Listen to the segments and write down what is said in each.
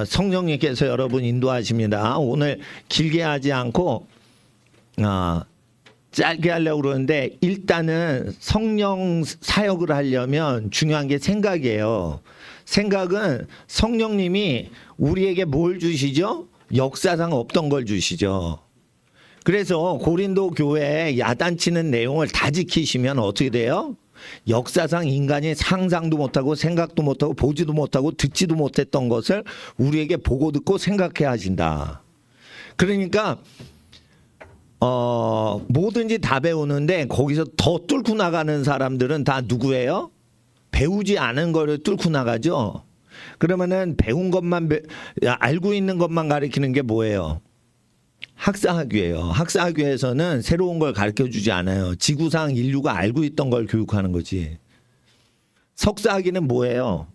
성령님께서 여러분 인도하십니다. 오늘 길게 하지 않고 짧게 하려고 그러는데 일단은 성령 사역을 하려면 중요한 게 생각이에요. 생각은 성령님이 우리에게 뭘 주시죠? 역사상 없던 걸 주시죠. 그래서 고린도 교회에 야단치는 내용을 다 지키시면 어떻게 돼요? 역사상 인간이 상상도 못하고 생각도 못하고 보지도 못하고 듣지도 못했던 것을 우리에게 보고 듣고 생각해 하신다. 그러니까 뭐든지 다 배우는데 거기서 더 뚫고 나가는 사람들은 다 누구예요? 배우지 않은 거를 뚫고 나가죠. 그러면은 배운 것만 알고 있는 것만 가르치는 게 뭐예요? 학사학위예요. 학사학위에서는 새로운 걸 가르쳐주지 않아요. 지구상 인류가 알고 있던 걸 교육하는 거지. 석사학위는 뭐예요?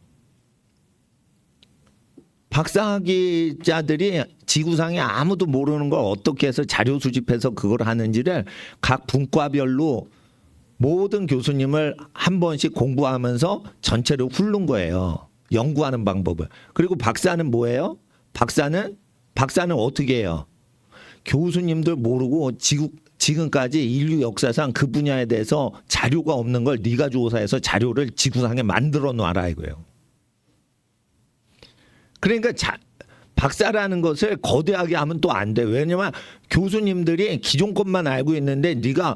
박사학위자들이 지구상에 아무도 모르는 걸 어떻게 해서 자료 수집해서 그걸 하는지를 각 분과별로 모든 교수님을 한 번씩 공부하면서 전체를 훑는 거예요. 연구하는 방법을. 그리고 박사는 뭐예요? 박사는 어떻게 해요? 교수님들 모르고 지금까지 인류 역사상 그 분야에 대해서 자료가 없는 걸 네가 조사해서 자료를 지구상에 만들어 놔라 이거예요. 그러니까 박사라는 것을 거대하게 하면 또 안 돼. 왜냐면 교수님들이 기존 것만 알고 있는데 네가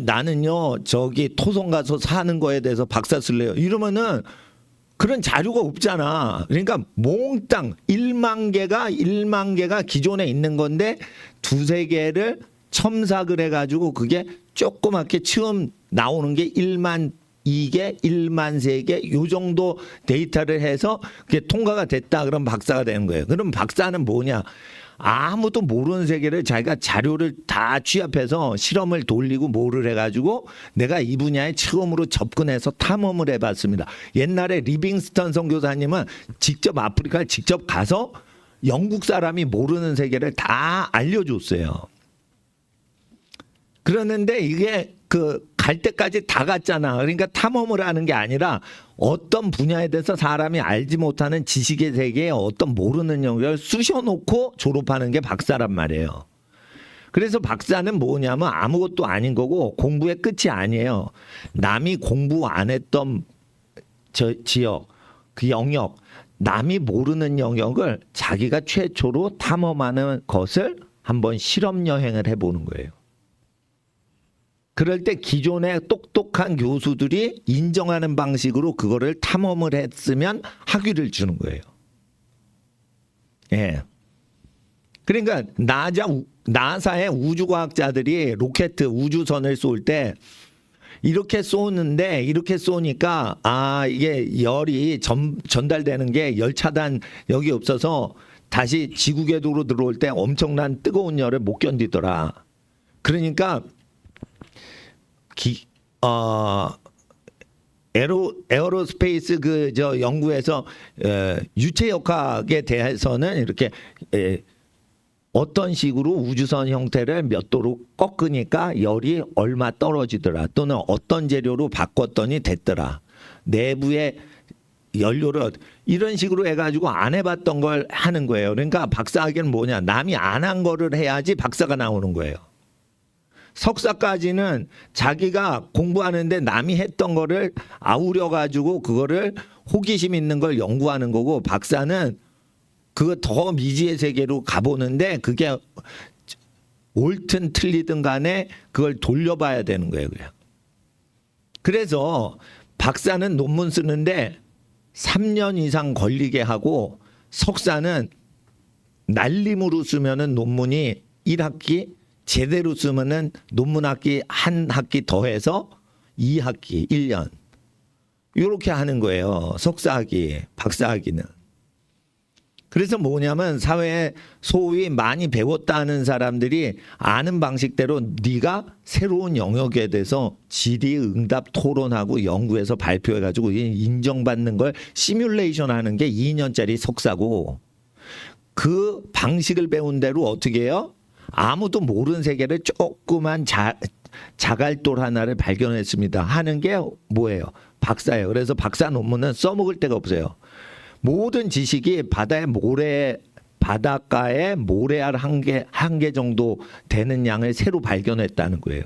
나는요 저기 토성 가서 사는 거에 대해서 박사 쓸래요. 이러면은 그런 자료가 없잖아. 그러니까 몽땅 1만 개가 기존에 있는 건데 두세 개를 첨삭을 해가지고 그게 조그맣게 처음 나오는 게 1만 2개, 1만 3개 요 정도 데이터를 해서 그게 통과가 됐다 그러면 박사가 되는 거예요. 그럼 박사는 뭐냐? 아무도 모르는 세계를 자기가 자료를 다 취합해서 실험을 돌리고 뭐를 해가지고 내가 이 분야에 처음으로 접근해서 탐험을 해봤습니다. 옛날에 리빙스턴 선교사님은 직접 아프리카에 직접 가서 영국 사람이 모르는 세계를 다 알려줬어요. 그러는데 이게 갈 때까지 다 갔잖아. 그러니까 탐험을 하는 게 아니라 어떤 분야에 대해서 사람이 알지 못하는 지식의 세계에 어떤 모르는 영역을 쑤셔놓고 졸업하는 게 박사란 말이에요. 그래서 박사는 뭐냐면 아무것도 아닌 거고 공부의 끝이 아니에요. 남이 공부 안 했던 지역, 그 영역, 남이 모르는 영역을 자기가 최초로 탐험하는 것을 한번 실험 여행을 해보는 거예요. 그럴 때 기존의 똑똑한 교수들이 인정하는 방식으로 그거를 탐험을 했으면 학위를 주는 거예요. 예. 그러니까 나사의 우주과학자들이 로켓 우주선을 쏠 때 이렇게 쏘는데 이렇게 쏘니까 이게 열이 전달되는 게 열 차단 여기 없어서 다시 지구 궤도로 들어올 때 엄청난 뜨거운 열을 못 견디더라. 그러니까 에어로스페이스 연구에서 유체 역학에 대해서는 이렇게 어떤 식으로 우주선 형태를 몇 도로 꺾으니까 열이 얼마 떨어지더라 또는 어떤 재료로 바꿨더니 됐더라 내부의 연료를 이런 식으로 해가지고 안 해봤던 걸 하는 거예요. 그러니까 박사학위는 뭐냐? 남이 안 한 거를 해야지 박사가 나오는 거예요. 석사까지는 자기가 공부하는데 남이 했던 거를 아우려 가지고 그거를 호기심 있는 걸 연구하는 거고 박사는 그거 더 미지의 세계로 가보는데 그게 옳든 틀리든 간에 그걸 돌려봐야 되는 거예요. 그냥. 그래서 박사는 논문 쓰는데 3년 이상 걸리게 하고 석사는 날림으로 쓰면은 논문이 1학기 제대로 쓰면은 논문 학기 한 학기 더해서 2학기 1년 이렇게 하는 거예요. 석사학위, 박사학위는. 그래서 뭐냐면 사회에 소위 많이 배웠다는 사람들이 아는 방식대로 네가 새로운 영역에 대해서 질의응답 토론하고 연구해서 발표해가지고 인정받는 걸 시뮬레이션 하는 게 2년짜리 석사고 그 방식을 배운 대로 어떻게 해요? 아무도 모르는 세계를 조그만 자갈돌 하나를 발견했습니다 하는 게 뭐예요? 박사예요. 그래서 박사 논문은 써먹을 데가 없어요. 모든 지식이 바닷가에 모래알 한 개 정도 되는 양을 새로 발견했다는 거예요.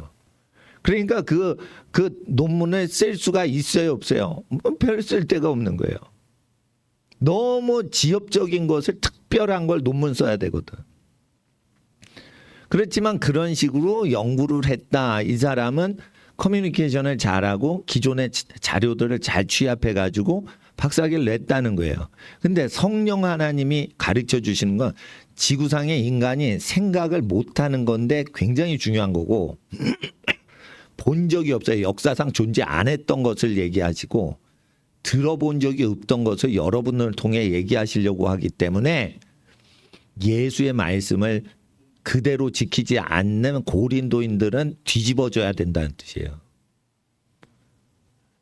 그러니까 그 논문을 쓸 수가 있어요, 없어요? 별 쓸 데가 없는 거예요. 너무 지엽적인 것을 특별한 걸 논문 써야 되거든. 그렇지만 그런 식으로 연구를 했다. 이 사람은 커뮤니케이션을 잘하고 기존의 자료들을 잘 취합해 가지고 박사학위를 냈다는 거예요. 근데 성령 하나님이 가르쳐 주시는 건 지구상의 인간이 생각을 못하는 건데 굉장히 중요한 거고 본 적이 없어요. 역사상 존재 안 했던 것을 얘기하시고 들어본 적이 없던 것을 여러분을 통해 얘기하시려고 하기 때문에 예수의 말씀을 그대로 지키지 않는 고린도인들은 뒤집어져야 된다는 뜻이에요.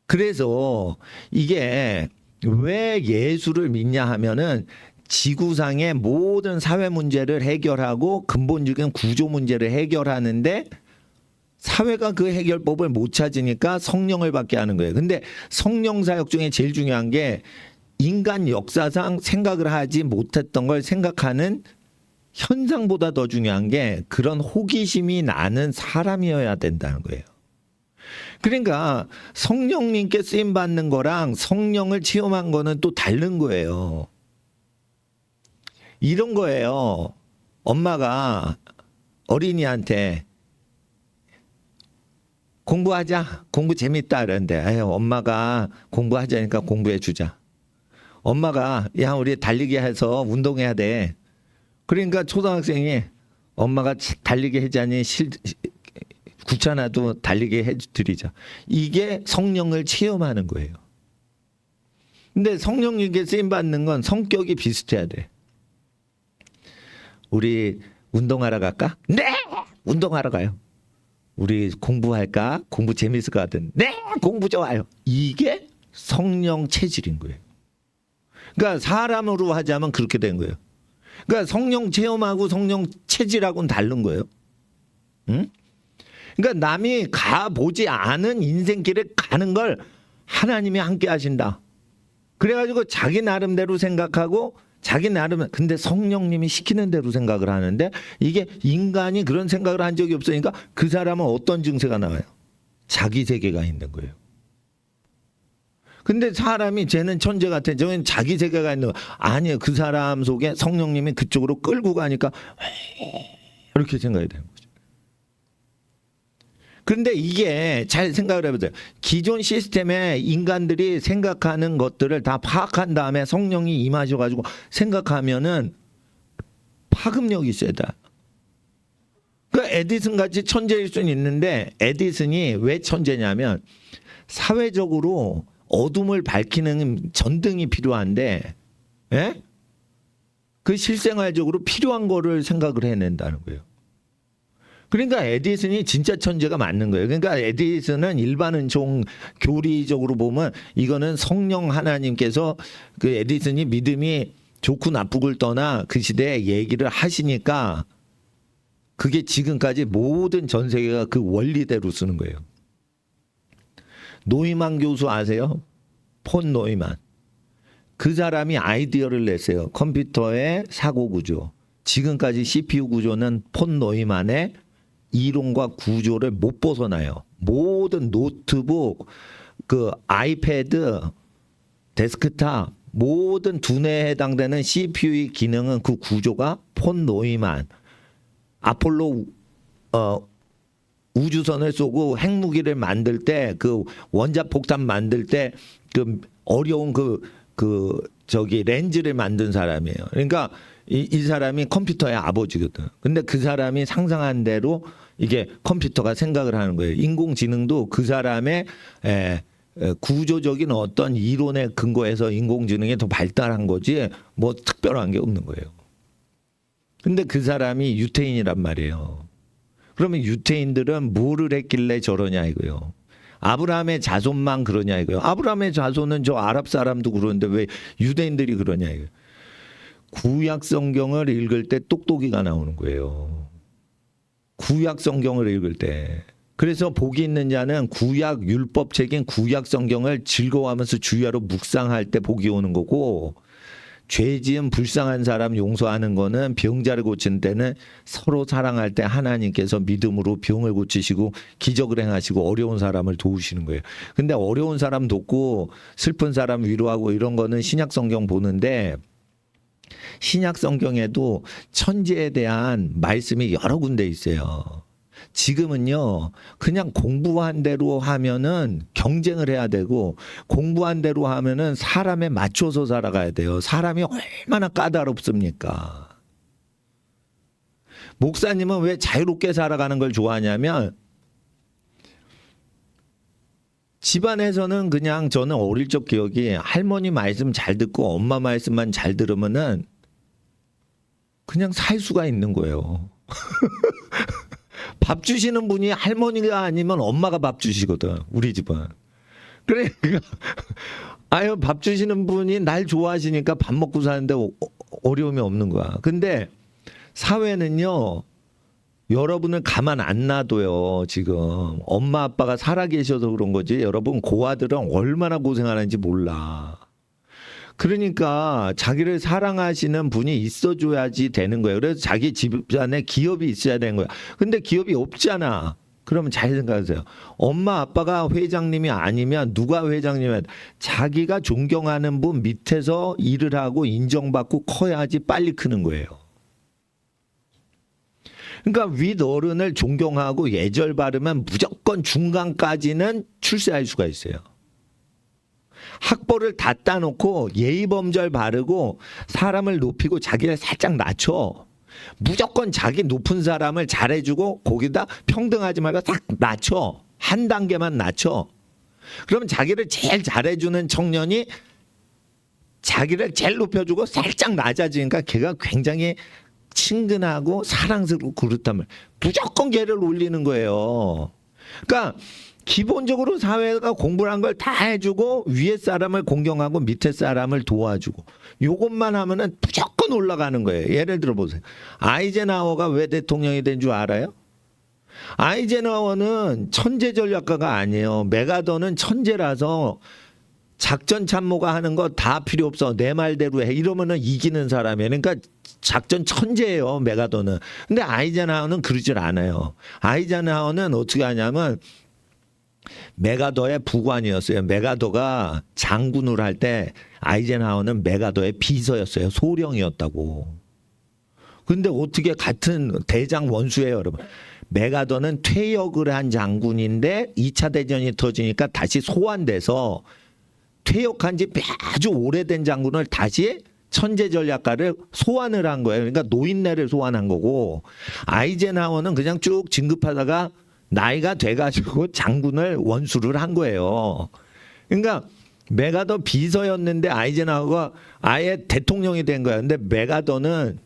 그래서 이게 왜 예수를 믿냐 하면은 지구상의 모든 사회 문제를 해결하고 근본적인 구조 문제를 해결하는데 사회가 그 해결법을 못 찾으니까 성령을 받게 하는 거예요. 근데 성령 사역 중에 제일 중요한 게 인간 역사상 생각을 하지 못했던 걸 생각하는 현상보다 더 중요한 게 그런 호기심이 나는 사람이어야 된다는 거예요. 그러니까 성령님께 쓰임 받는 거랑 성령을 체험한 거는 또 다른 거예요. 이런 거예요. 엄마가 어린이한테 공부하자. 공부 재밌다 그러는데 엄마가 공부하자니까 공부해 주자. 엄마가 야 우리 달리기 해서 운동해야 돼. 그러니까 초등학생이 엄마가 달리기 하자니 귀찮아도 달리게 해드리자. 이게 성령을 체험하는 거예요. 근데 성령님께 쓰임받는 건 성격이 비슷해야 돼. 우리 운동하러 갈까? 네! 운동하러 가요. 우리 공부할까? 공부 재밌을 것 같은. 네! 공부 좋아요. 이게 성령 체질인 거예요. 그러니까 사람으로 하자면 그렇게 된 거예요. 그러니까 성령 체험하고 성령 체질하고는 다른 거예요. 응? 그러니까 남이 가보지 않은 인생길에 가는 걸 하나님이 함께 하신다. 그래가지고 자기 나름대로 생각하고 자기 나름 근데 성령님이 시키는 대로 생각을 하는데 이게 인간이 그런 생각을 한 적이 없으니까 그 사람은 어떤 증세가 나와요? 자기 세계가 있는 거예요. 근데 사람이 쟤는 천재 같아. 저는 자기 세계가 있는 거. 아니에요. 그 사람 속에 성령님이 그쪽으로 끌고 가니까 이렇게 생각이 되는 거죠. 그런데 이게 잘 생각을 해보세요. 기존 시스템에 인간들이 생각하는 것들을 다 파악한 다음에 성령이 임하셔가지고 생각하면은 파급력이 세다. 그러니까 에디슨 같이 천재일 수는 있는데 에디슨이 왜 천재냐면 사회적으로 어둠을 밝히는 전등이 필요한데, 예? 그 실생활적으로 필요한 거를 생각을 해낸다는 거예요. 그러니까 에디슨이 진짜 천재가 맞는 거예요. 그러니까 에디슨은 일반 은총 교리적으로 보면 이거는 성령 하나님께서 그 에디슨이 믿음이 좋고 나쁘고를 떠나 그 시대에 얘기를 하시니까 그게 지금까지 모든 전 세계가 그 원리대로 쓰는 거예요. 노이만 교수 아세요? 폰 노이만. 그 사람이 아이디어를 냈어요. 컴퓨터의 사고 구조. 지금까지 CPU 구조는 폰 노이만의 이론과 구조를 못 벗어나요. 모든 노트북, 그 아이패드, 데스크탑 모든 두뇌에 해당되는 CPU의 기능은 그 구조가 폰 노이만. 아폴로 우주선을 쏘고 핵무기를 만들 때 그 원자폭탄 만들 때 그 어려운 저기 렌즈를 만든 사람이에요. 그러니까 이 사람이 컴퓨터의 아버지거든. 근데 그 사람이 상상한 대로 이게 컴퓨터가 생각을 하는 거예요. 인공지능도 그 사람의 구조적인 어떤 이론에 근거해서 인공지능이 더 발달한 거지 뭐 특별한 게 없는 거예요. 근데 그 사람이 유태인이란 말이에요. 그러면 유태인들은 뭐를 했길래 저러냐 이거요. 아브라함의 자손만 그러냐 이거요. 아브라함의 자손은 저 아랍 사람도 그러는데 왜 유대인들이 그러냐 이거요. 구약 성경을 읽을 때 똑똑이가 나오는 거예요. 구약 성경을 읽을 때. 그래서 복이 있는 자는 구약 율법책인 구약 성경을 즐거워하면서 주야로 묵상할 때 복이 오는 거고 죄 지은 불쌍한 사람 용서하는 거는 병자를 고치는 때는 서로 사랑할 때 하나님께서 믿음으로 병을 고치시고 기적을 행하시고 어려운 사람을 도우시는 거예요. 근데 어려운 사람 돕고 슬픈 사람 위로하고 이런 거는 신약 성경 보는데 신약 성경에도 천지에 대한 말씀이 여러 군데 있어요. 지금은요, 그냥 공부한 대로 하면은 경쟁을 해야 되고, 공부한 대로 하면은 사람에 맞춰서 살아가야 돼요. 사람이 얼마나 까다롭습니까? 목사님은 왜 자유롭게 살아가는 걸 좋아하냐면, 집안에서는 그냥 저는 어릴 적 기억이 할머니 말씀 잘 듣고 엄마 말씀만 잘 들으면은 그냥 살 수가 있는 거예요. 밥 주시는 분이 할머니가 아니면 엄마가 밥 주시거든, 우리 집은. 그러니까 아유, 밥 주시는 분이 날 좋아하시니까 밥 먹고 사는데 어려움이 없는 거야. 근데 사회는요, 여러분을 가만 안 놔둬요. 지금 엄마 아빠가 살아계셔서 그런 거지, 여러분 고아들은 얼마나 고생하는지 몰라. 그러니까 자기를 사랑하시는 분이 있어줘야지 되는 거예요. 그래서 자기 집안에 기업이 있어야 되는 거야. 근데 기업이 없잖아. 그러면 잘 생각하세요. 엄마 아빠가 회장님이 아니면 누가 회장님이야? 자기가 존경하는 분 밑에서 일을 하고 인정받고 커야지 빨리 크는 거예요. 그러니까 윗어른을 존경하고 예절 바르면 무조건 중간까지는 출세할 수가 있어요. 학벌을 다 따놓고 예의범절 바르고 사람을 높이고 자기를 살짝 낮춰. 무조건 자기 높은 사람을 잘해주고 거기다 평등하지 말고 딱 낮춰. 한 단계만 낮춰. 그러면 자기를 제일 잘해주는 청년이 자기를 제일 높여주고 살짝 낮아지니까 걔가 굉장히 친근하고 사랑스럽고 그렇다면 무조건 걔를 올리는 거예요. 그러니까 기본적으로 사회가 공부를 한 걸 다 해주고 위에 사람을 공경하고 밑에 사람을 도와주고 요것만 하면은 무조건 올라가는 거예요. 예를 들어 보세요. 아이젠하워가 왜 대통령이 된 줄 알아요? 아이젠하워는 천재 전략가가 아니에요. 메가더는 천재라서 작전 참모가 하는 거 다 필요 없어. 내 말대로 해. 이러면은 이기는 사람이에요. 그러니까 작전 천재예요, 메가더는. 근데 아이젠하워는 그러질 않아요. 아이젠하워는 어떻게 하냐면 메가더의 부관이었어요. 메가더가 장군을 할 때 아이젠하워는 메가더의 비서였어요. 소령이었다고. 근데 어떻게 같은 대장 원수예요, 여러분. 메가더는 퇴역을 한 장군인데 2차 대전이 터지니까 다시 소환돼서 퇴역한 지 아주 오래된 장군을 다시 천재 전략가를 소환을 한 거예요. 그러니까 노인네를 소환한 거고, 아이젠하워는 그냥 쭉 진급하다가 나이가 돼가지고 장군을 원수를 한 거예요. 그러니까 메가더 비서였는데 아이젠하워가 아예 대통령이 된 거야. 근데 메가더는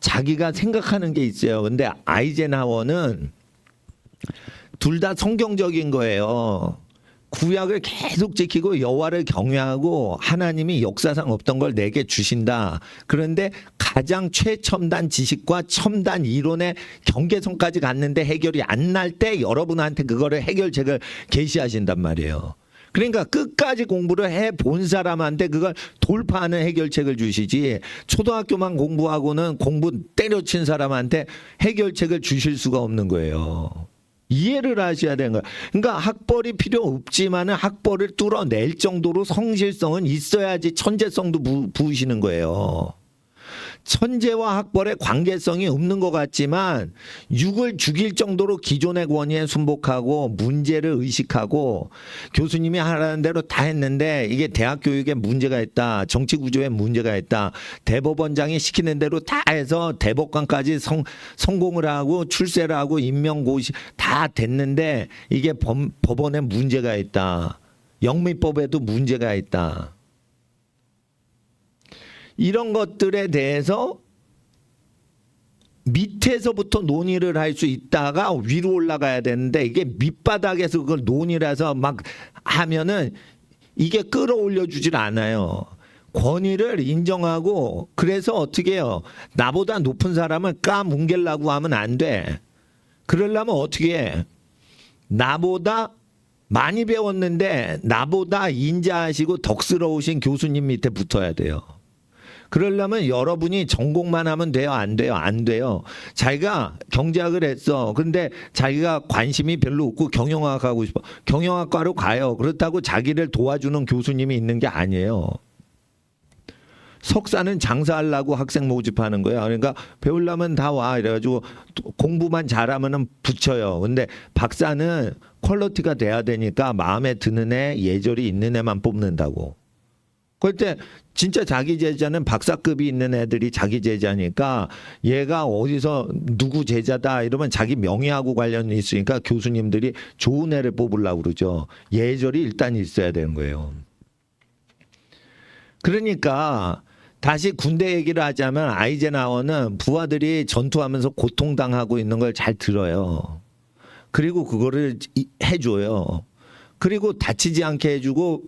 자기가 생각하는 게 있어요. 근데 아이젠하워는 둘 다 성경적인 거예요. 구약을 계속 지키고 여호와를 경외하고 하나님이 역사상 없던 걸 내게 주신다. 그런데 가장 최첨단 지식과 첨단 이론의 경계선까지 갔는데 해결이 안 날 때 여러분한테 그거를 해결책을 제시하신단 말이에요. 그러니까 끝까지 공부를 해본 사람한테 그걸 돌파하는 해결책을 주시지, 초등학교만 공부하고는 공부 때려친 사람한테 해결책을 주실 수가 없는 거예요. 이해를 하셔야 되는 거예요. 그러니까 학벌이 필요 없지만은 학벌을 뚫어낼 정도로 성실성은 있어야지 천재성도 부으시는 거예요. 천재와 학벌의 관계성이 없는 것 같지만 육을 죽일 정도로 기존의 권위에 순복하고 문제를 의식하고 교수님이 하라는 대로 다 했는데 이게 대학 교육에 문제가 있다, 정치 구조에 문제가 있다, 대법원장이 시키는 대로 다 해서 대법관까지 성공을 하고 출세를 하고 임명고시 다 됐는데 이게 법원에 문제가 있다, 영미법에도 문제가 있다, 이런 것들에 대해서 밑에서부터 논의를 할 수 있다가 위로 올라가야 되는데 이게 밑바닥에서 그걸 논의를 해서 막 하면은 이게 끌어올려 주질 않아요. 권위를 인정하고, 그래서 어떻게 해요? 나보다 높은 사람을 까뭉개려고 하면 안 돼. 그러려면 어떻게 해? 나보다 많이 배웠는데 나보다 인자하시고 덕스러우신 교수님 밑에 붙어야 돼요. 그러려면 여러분이 전공만 하면 돼요? 안 돼요? 안 돼요. 자기가 경제학을 했어. 근데 자기가 관심이 별로 없고 경영학 하고 싶어. 경영학과로 가요. 그렇다고 자기를 도와주는 교수님이 있는 게 아니에요. 석사는 장사하려고 학생 모집하는 거야. 그러니까 배우려면 다 와. 이래가지고 공부만 잘하면은 붙여요. 근데 박사는 퀄리티가 돼야 되니까 마음에 드는 애, 예절이 있는 애만 뽑는다고. 그럴 때 진짜 자기 제자는 박사급이 있는 애들이 자기 제자니까 얘가 어디서 누구 제자다 이러면 자기 명예하고 관련이 있으니까 교수님들이 좋은 애를 뽑으려고 그러죠. 예절이 일단 있어야 되는 거예요. 그러니까 다시 군대 얘기를 하자면 아이젠하워는 부하들이 전투하면서 고통당하고 있는 걸 잘 들어요. 그리고 그거를 해줘요. 그리고 다치지 않게 해주고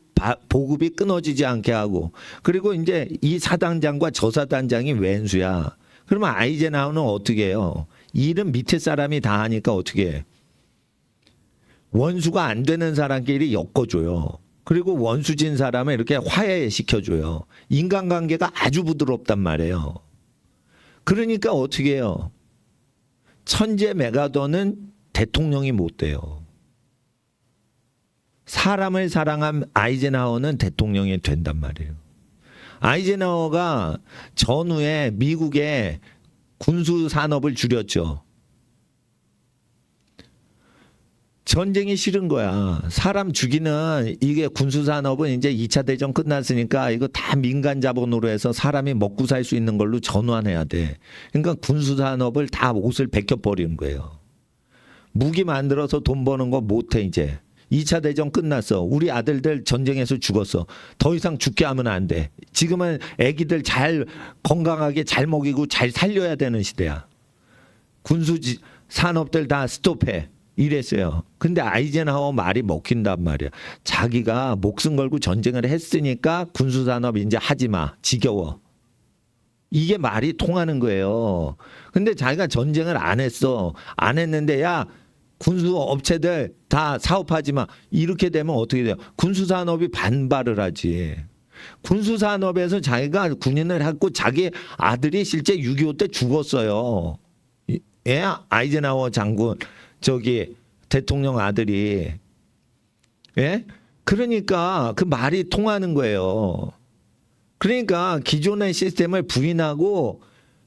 보급이 끊어지지 않게 하고 그리고 이제 이 사단장과 저 사단장이 왼수야. 그러면 아이젠하워는 어떻게 해요? 일은 밑에 사람이 다 하니까 어떻게 해? 원수가 안 되는 사람끼리 엮어줘요. 그리고 원수진 사람을 이렇게 화해시켜줘요. 인간관계가 아주 부드럽단 말이에요. 그러니까 어떻게 해요? 천재 메가더는 대통령이 못 돼요. 사람을 사랑한 아이젠하워는 대통령이 된단 말이에요. 아이젠하워가 전후에 미국의 군수 산업을 줄였죠. 전쟁이 싫은 거야. 사람 죽이는 이게 군수 산업은 이제 2차 대전 끝났으니까 이거 다 민간 자본으로 해서 사람이 먹고 살 수 있는 걸로 전환해야 돼. 그러니까 군수 산업을 다 옷을 벗겨버리는 거예요. 무기 만들어서 돈 버는 거 못해 이제. 2차 대전 끝났어. 우리 아들들 전쟁에서 죽었어. 더 이상 죽게 하면 안 돼. 지금은 애기들 잘 건강하게 잘 먹이고 잘 살려야 되는 시대야. 군수 산업들 다 스톱해. 이랬어요. 근데 아이젠하워 말이 먹힌단 말이야. 자기가 목숨 걸고 전쟁을 했으니까 군수산업 이제 하지 마. 지겨워. 이게 말이 통하는 거예요. 근데 자기가 전쟁을 안 했어. 안 했는데 야 군수 업체들 다 사업하지 마. 이렇게 되면 어떻게 돼요? 군수산업이 반발을 하지. 군수산업에서 자기가 군인을 했고 자기 아들이 실제 6.25 때 죽었어요. 예? 아이젠하워 장군. 저기 대통령 아들이 예? 그러니까 그 말이 통하는 거예요. 그러니까 기존의 시스템을 부인하고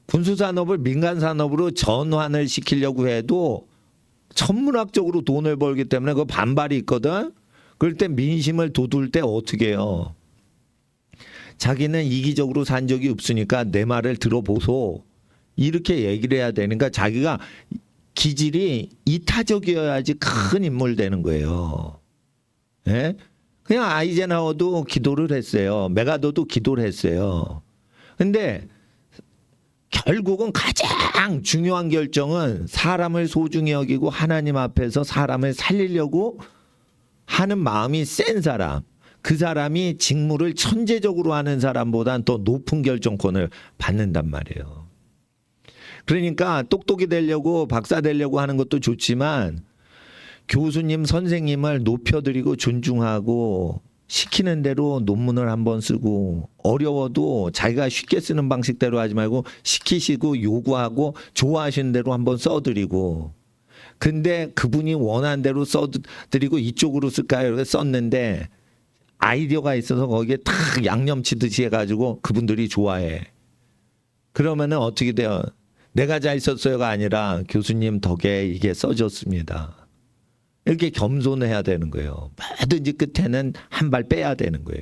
군수산업을 민간산업으로 전환을 시키려고 해도 천문학적으로 돈을 벌기 때문에 그 반발이 있거든. 그럴 때 민심을 돋울 때 어떻게 해요? 자기는 이기적으로 산 적이 없으니까 내 말을 들어보소. 이렇게 얘기를 해야 되니까 자기가 기질이 이타적이어야지 큰 인물 되는 거예요. 예? 그냥 아이젠하워도 기도를 했어요. 메가더도 기도를 했어요. 근데 결국은 가장 중요한 결정은 사람을 소중히 여기고 하나님 앞에서 사람을 살리려고 하는 마음이 센 사람. 그 사람이 직무를 천재적으로 하는 사람보다는 더 높은 결정권을 받는단 말이에요. 그러니까 똑똑이 되려고 박사 되려고 하는 것도 좋지만 교수님 선생님을 높여드리고 존중하고 시키는 대로 논문을 한번 쓰고 어려워도 자기가 쉽게 쓰는 방식대로 하지 말고 시키시고 요구하고 좋아하시는 대로 한번 써드리고 근데 그분이 원하는 대로 써드리고 이쪽으로 쓸까요? 이렇게 썼는데 아이디어가 있어서 거기에 탁 양념치듯이 해가지고 그분들이 좋아해. 그러면은 어떻게 돼요? 내가 잘 썼어요가 아니라 교수님 덕에 이게 써졌습니다. 이렇게 겸손해야 되는 거예요. 뭐든지 끝에는 한 발 빼야 되는 거예요.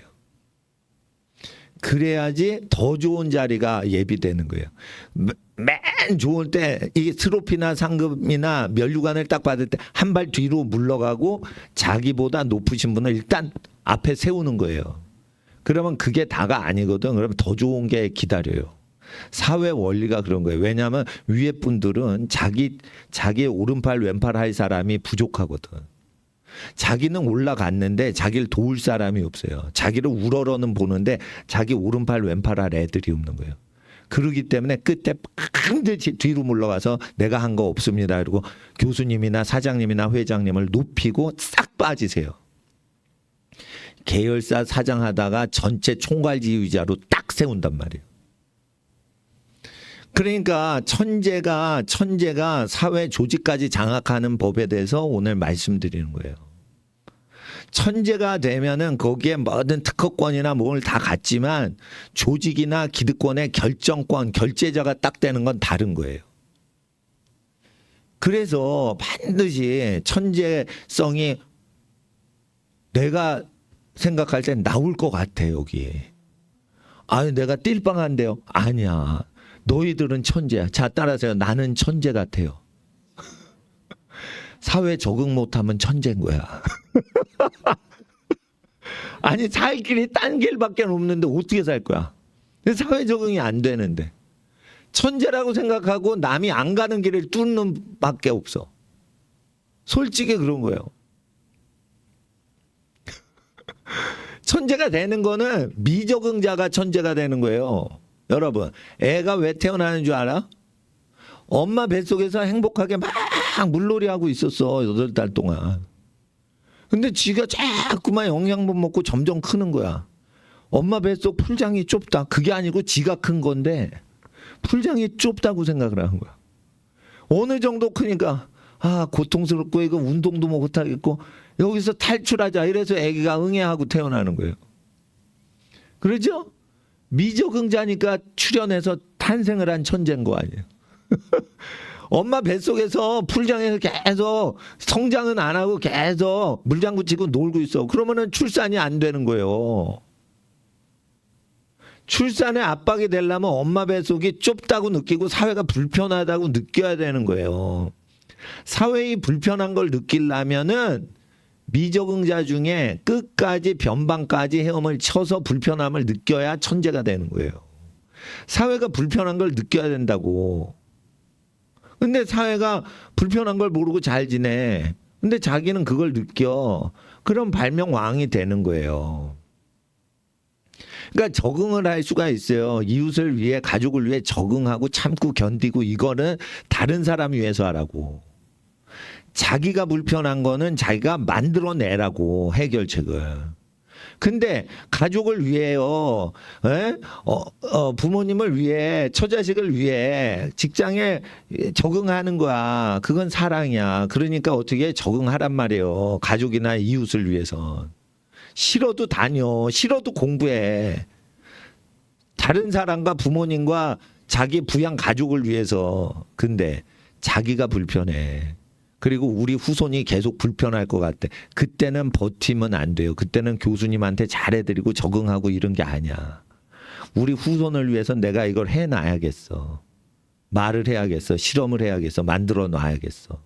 그래야지 더 좋은 자리가 예비되는 거예요. 맨 좋을 때 이 트로피나 상금이나 면류관을 딱 받을 때 한 발 뒤로 물러가고 자기보다 높으신 분을 일단 앞에 세우는 거예요. 그러면 그게 다가 아니거든. 그러면 더 좋은 게 기다려요. 사회 원리가 그런 거예요. 왜냐하면 위에 분들은 자기의 오른팔 왼팔 할 사람이 부족하거든. 자기는 올라갔는데 자기를 도울 사람이 없어요. 자기를 우러러는 보는데 자기 오른팔 왼팔 할 애들이 없는 거예요. 그러기 때문에 끝에 반드시 뒤로 물러가서 내가 한 거 없습니다. 그리고 교수님이나 사장님이나 회장님을 높이고 싹 빠지세요. 계열사 사장하다가 전체 총괄지휘자로 딱 세운단 말이에요. 그러니까 천재가 사회 조직까지 장악하는 법에 대해서 오늘 말씀드리는 거예요. 천재가 되면은 거기에 뭐든 특허권이나 뭘 다 갖지만 조직이나 기득권의 결정권, 결재자가 딱 되는 건 다른 거예요. 그래서 반드시 천재성이 내가 생각할 때 나올 것 같아, 여기. 아니, 내가 띨빵한데요. 아니야. 너희들은 천재야. 자, 따라서요. 나는 천재 같아요. 사회 적응 못하면 천재인 거야. 아니, 살 길이 딴 길밖에 없는데 어떻게 살 거야? 사회 적응이 안 되는데. 천재라고 생각하고 남이 안 가는 길을 뚫는 밖에 없어. 솔직히 그런 거예요. 천재가 되는 거는 미적응자가 천재가 되는 거예요. 여러분, 애가 왜 태어나는 줄 알아? 엄마 뱃속에서 행복하게 막 물놀이하고 있었어. 8달 동안. 근데 지가 자꾸만 영양분 먹고 점점 크는 거야. 엄마 뱃속 풀장이 좁다. 그게 아니고 지가 큰 건데 풀장이 좁다고 생각을 하는 거야. 어느 정도 크니까 고통스럽고 이거 운동도 못하겠고 여기서 탈출하자. 이래서 아기가 응애하고 태어나는 거예요. 그렇죠? 미적응자니까 출현해서 탄생을 한 천재인 거 아니에요. 엄마 뱃속에서 풀장에서 계속 성장은 안 하고 계속 물장구 치고 놀고 있어. 그러면은 출산이 안 되는 거예요. 출산에 압박이 되려면 엄마 뱃속이 좁다고 느끼고 사회가 불편하다고 느껴야 되는 거예요. 사회의 불편한 걸 느끼려면은 미적응자 중에 끝까지 변방까지 헤엄을 쳐서 불편함을 느껴야 천재가 되는 거예요. 사회가 불편한 걸 느껴야 된다고. 근데 사회가 불편한 걸 모르고 잘 지내. 근데 자기는 그걸 느껴. 그럼 발명왕이 되는 거예요. 그러니까 적응을 할 수가 있어요. 이웃을 위해, 가족을 위해 적응하고 참고 견디고 이거는 다른 사람 위해서 하라고. 자기가 불편한 거는 자기가 만들어내라고 해결책을. 근데 가족을 위해요. 부모님을 위해, 처자식을 위해 직장에 적응하는 거야. 그건 사랑이야. 그러니까 어떻게 적응하란 말이에요. 가족이나 이웃을 위해서. 싫어도 다녀. 싫어도 공부해. 다른 사람과 부모님과 자기 부양 가족을 위해서. 근데 자기가 불편해. 그리고 우리 후손이 계속 불편할 것 같아. 그때는 버티면 안 돼요. 그때는 교수님한테 잘해드리고 적응하고 이런 게 아니야. 우리 후손을 위해서 내가 이걸 해놔야겠어. 말을 해야겠어. 실험을 해야겠어. 만들어 놔야겠어.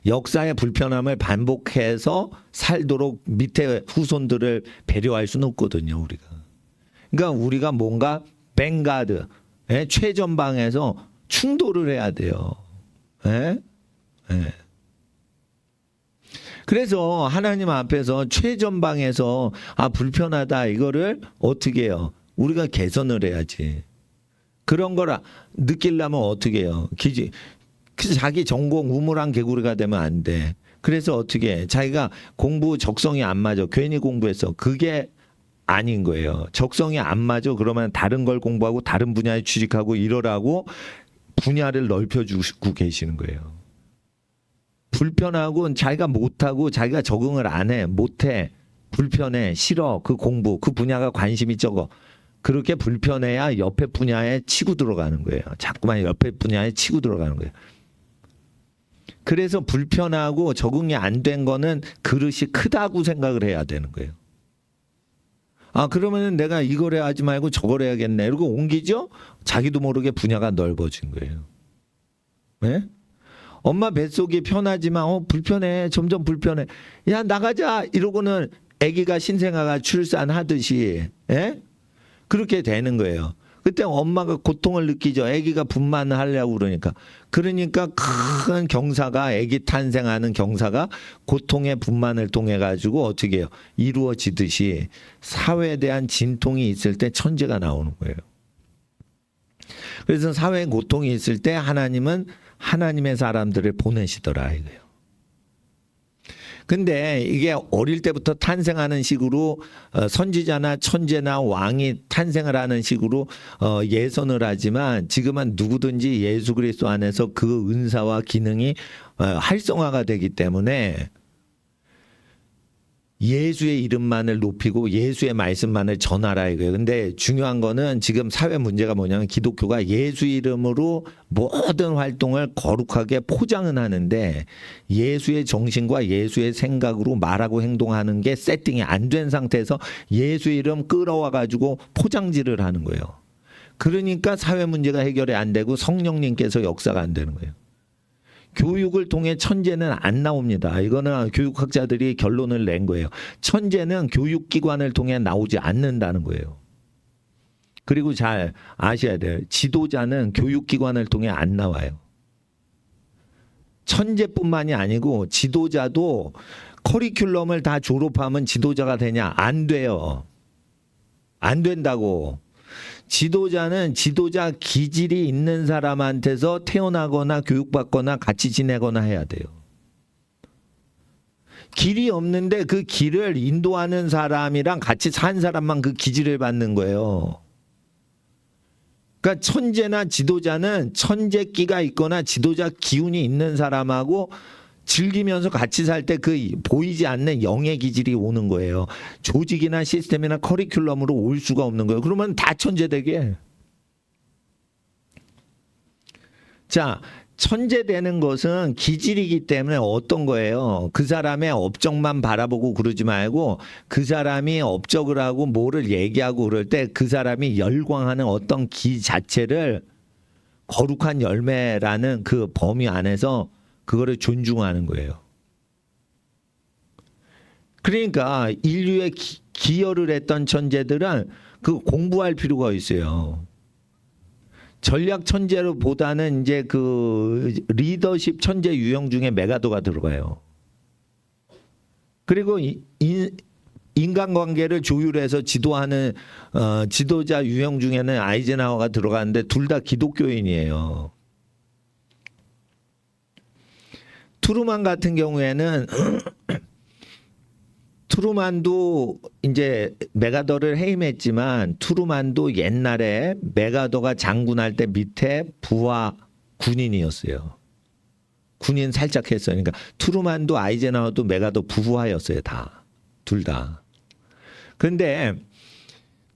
역사의 불편함을 반복해서 살도록 밑에 후손들을 배려할 수는 없거든요. 우리가. 그러니까 우리가 뭔가 뱅가드, 최전방에서 충돌을 해야 돼요. 예? 예. 그래서 하나님 앞에서 최전방에서 불편하다 이거를 어떻게 해요? 우리가 개선을 해야지. 그런 걸 느끼려면 어떻게 해요? 자기 전공 우물안 개구리가 되면 안 돼. 그래서 어떻게 해? 자기가 공부 적성이 안 맞아. 괜히 공부했어. 그게 아닌 거예요. 적성이 안 맞아. 그러면 다른 걸 공부하고 다른 분야에 취직하고 이러라고 분야를 넓혀주고 계시는 거예요. 불편하고 자기가 못하고 자기가 적응을 안 해. 못해. 불편해. 싫어. 그 공부. 그 분야가 관심이 적어. 그렇게 불편해야 옆에 분야에 치고 들어가는 거예요. 자꾸만 옆에 분야에 치고 들어가는 거예요. 그래서 불편하고 적응이 안 된 거는 그릇이 크다고 생각을 해야 되는 거예요. 그러면은 내가 이걸 하지 말고 저걸 해야겠네. 이러고 옮기죠? 자기도 모르게 분야가 넓어진 거예요. 네? 엄마 뱃속이 편하지만 불편해. 점점 불편해. 야 나가자. 이러고는 아기가 신생아가 출산하듯이 그렇게 되는 거예요. 그때 엄마가 고통을 느끼죠. 아기가 분만을 하려고 그러니까 큰 경사가 아기 탄생하는 경사가 고통의 분만을 통해 가지고 어떻게 해요? 이루어지듯이 사회에 대한 진통이 있을 때 천재가 나오는 거예요. 그래서 사회에 고통이 있을 때 하나님은 하나님의 사람들을 보내시더라 이거예요. 근데 이게 어릴 때부터 탄생하는 식으로 선지자나 천재나 왕이 탄생을 하는 식으로 예선을 하지만 지금은 누구든지 예수 그리스도 안에서 그 은사와 기능이 활성화가 되기 때문에 예수의 이름만을 높이고 예수의 말씀만을 전하라 이거예요. 근데 중요한 거는 지금 사회 문제가 뭐냐면 기독교가 예수 이름으로 모든 활동을 거룩하게 포장은 하는데 예수의 정신과 예수의 생각으로 말하고 행동하는 게 세팅이 안 된 상태에서 예수 이름 끌어와 가지고 포장지를 하는 거예요. 그러니까 사회 문제가 해결이 안 되고 성령님께서 역사가 안 되는 거예요. 교육을 통해 천재는 안 나옵니다. 이거는 교육학자들이 결론을 낸 거예요. 천재는 교육기관을 통해 나오지 않는다는 거예요. 그리고 잘 아셔야 돼요. 지도자는 교육기관을 통해 안 나와요. 천재뿐만이 아니고 지도자도 커리큘럼을 다 졸업하면 지도자가 되냐? 안 돼요. 안 된다고. 지도자는 지도자 기질이 있는 사람한테서 태어나거나 교육받거나 같이 지내거나 해야 돼요. 길이 없는데 그 길을 인도하는 사람이랑 같이 산 사람만 그 기질을 받는 거예요. 그러니까 천재나 지도자는 천재기가 있거나 지도자 기운이 있는 사람하고 즐기면서 같이 살 때 그 보이지 않는 영의 기질이 오는 거예요. 조직이나 시스템이나 커리큘럼으로 올 수가 없는 거예요. 그러면 다 천재 되게. 자, 천재 되는 것은 기질이기 때문에 어떤 거예요? 그 사람의 업적만 바라보고 그러지 말고 그 사람이 업적을 하고 뭐를 얘기하고 그럴 때 그 사람이 열광하는 어떤 기 자체를 거룩한 열매라는 그 범위 안에서 그거를 존중하는 거예요. 그러니까 인류에 기여를 했던 천재들은 그 공부할 필요가 있어요. 전략 천재보다는 이제 그 리더십 천재 유형 중에 메가더가 들어가요. 그리고 인간관계를 조율해서 지도하는 지도자 유형 중에는 아이젠하워가 들어가는데 둘 다 기독교인이에요. 트루만 같은 경우에는 트루만도 이제 메가더를 해임했지만 트루만도 옛날에 메가더가 장군할 때 밑에 부하 군인이었어요. 군인 살짝 했어요. 그러니까 트루만도 아이젠하워도 메가더 부하였어요. 다. 둘 다. 그런데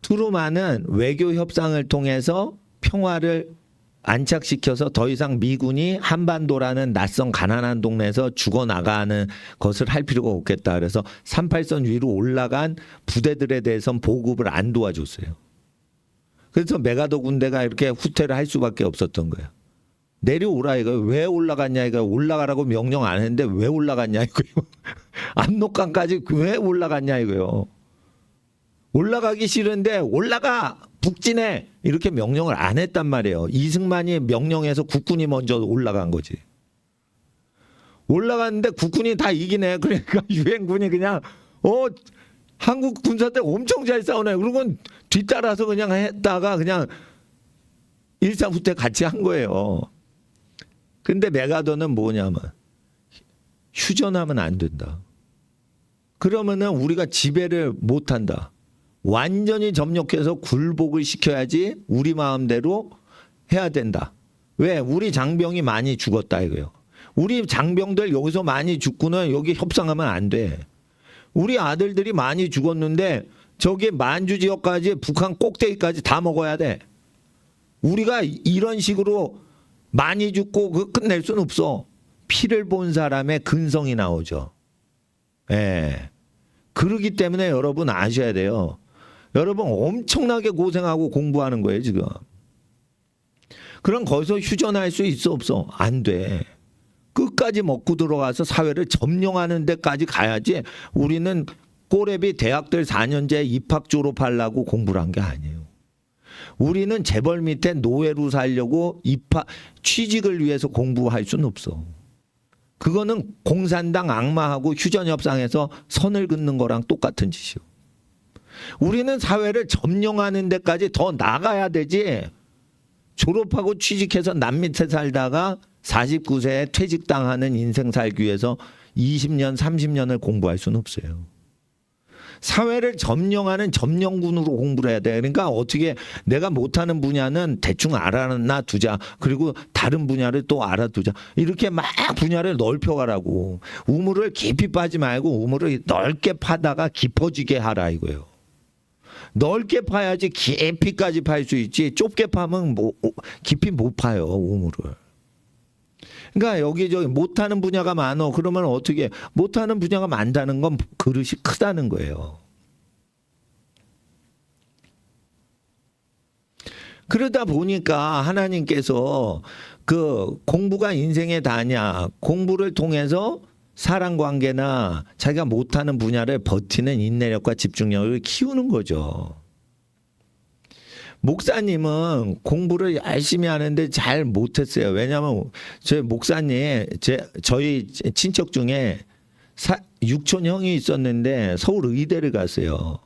트루만은 외교 협상을 통해서 평화를 안착시켜서 더 이상 미군이 한반도라는 낯선 가난한 동네에서 죽어나가는 것을 할 필요가 없겠다. 그래서 38선 위로 올라간 부대들에 대해서는 보급을 안 도와줬어요. 그래서 메가더 군대가 이렇게 후퇴를 할 수밖에 없었던 거예요. 내려오라 이거예요. 왜 올라갔냐 이거예요. 올라가라고 명령 안 했는데 왜 올라갔냐 이거예요. 압록강까지 왜 올라갔냐 이거예요. 올라가기 싫은데 올라가 북진해 이렇게 명령을 안 했단 말이에요. 이승만이 명령해서 국군이 먼저 올라간 거지. 올라갔는데 국군이 다 이기네. 그러니까 유엔군이 그냥 한국 군사들 엄청 잘 싸우네. 그러고 뒤따라서 그냥 했다가 그냥 일사후퇴 같이 한 거예요. 근데 메가더는 뭐냐면 휴전하면 안 된다. 그러면은 우리가 지배를 못 한다. 완전히 점령해서 굴복을 시켜야지 우리 마음대로 해야 된다. 왜? 우리 장병이 많이 죽었다 이거예요. 우리 장병들 여기서 많이 죽고는 여기 협상하면 안 돼. 우리 아들들이 많이 죽었는데 저기 만주 지역까지 북한 꼭대기까지 다 먹어야 돼. 우리가 이런 식으로 많이 죽고 그 끝낼 수는 없어. 피를 본 사람의 근성이 나오죠. 예. 그러기 때문에 여러분 아셔야 돼요. 여러분 엄청나게 고생하고 공부하는 거예요 지금. 그럼 거기서 휴전할 수 있어 없어? 안 돼. 끝까지 먹고 들어가서 사회를 점령하는 데까지 가야지. 우리는 꼬레비 대학들 4년제 입학 졸업하려고 공부를 한 게 아니에요. 우리는 재벌 밑에 노예로 살려고 취직을 위해서 공부할 수는 없어. 그거는 공산당 악마하고 휴전협상에서 선을 긋는 거랑 똑같은 짓이요. 우리는 사회를 점령하는 데까지 더 나가야 되지. 졸업하고 취직해서 남 밑에 살다가 49세에 퇴직당하는 인생 살기 위해서 20년, 30년을 공부할 수는 없어요. 사회를 점령하는 점령군으로 공부를 해야 돼. 그러니까 어떻게 내가 못하는 분야는 대충 알아놔 두자. 그리고 다른 분야를 또 알아두자. 이렇게 막 분야를 넓혀가라고. 우물을 깊이 파지 말고 우물을 넓게 파다가 깊어지게 하라 이거예요. 넓게 파야지 깊이까지 팔 수 있지. 좁게 파면 뭐 깊이 못 파요 우물을. 그러니까 여기저기 못하는 분야가 많어. 그러면 어떻게 못하는 분야가 많다는 건 그릇이 크다는 거예요. 그러다 보니까 하나님께서 그 공부가 인생의 다냐, 공부를 통해서 사람관계나 자기가 못하는 분야를 버티는 인내력과 집중력을 키우는 거죠. 목사님은 공부를 열심히 하는데 잘 못했어요. 왜냐하면 저희 목사님, 저희 친척 중에 육촌 형이 있었는데 서울 의대를 갔어요.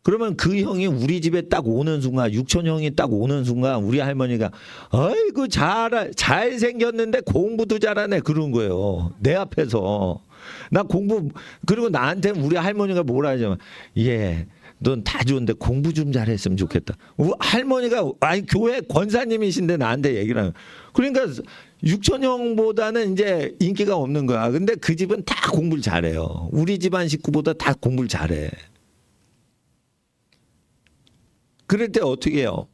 그러면 그 형이 우리 집에 딱 오는 순간, 육촌 형이 딱 오는 순간 우리 할머니가 아이고 잘생겼는데 공부도 잘하네 그런 거예요. 내 앞에서. 나 공부, 그리고 나한테 우리 할머니가 뭐라 하냐면 예. 넌 다 좋은데 공부 좀 잘했으면 좋겠다. 할머니가 아니 교회 권사님이신데 나한테 얘기를 하는. 그러니까 육촌형보다는 이제 인기가 없는 거야. 근데 그 집은 다 공부를 잘해요. 우리 집안 식구보다 다 공부를 잘해. 그럴 때 어떻게 해요?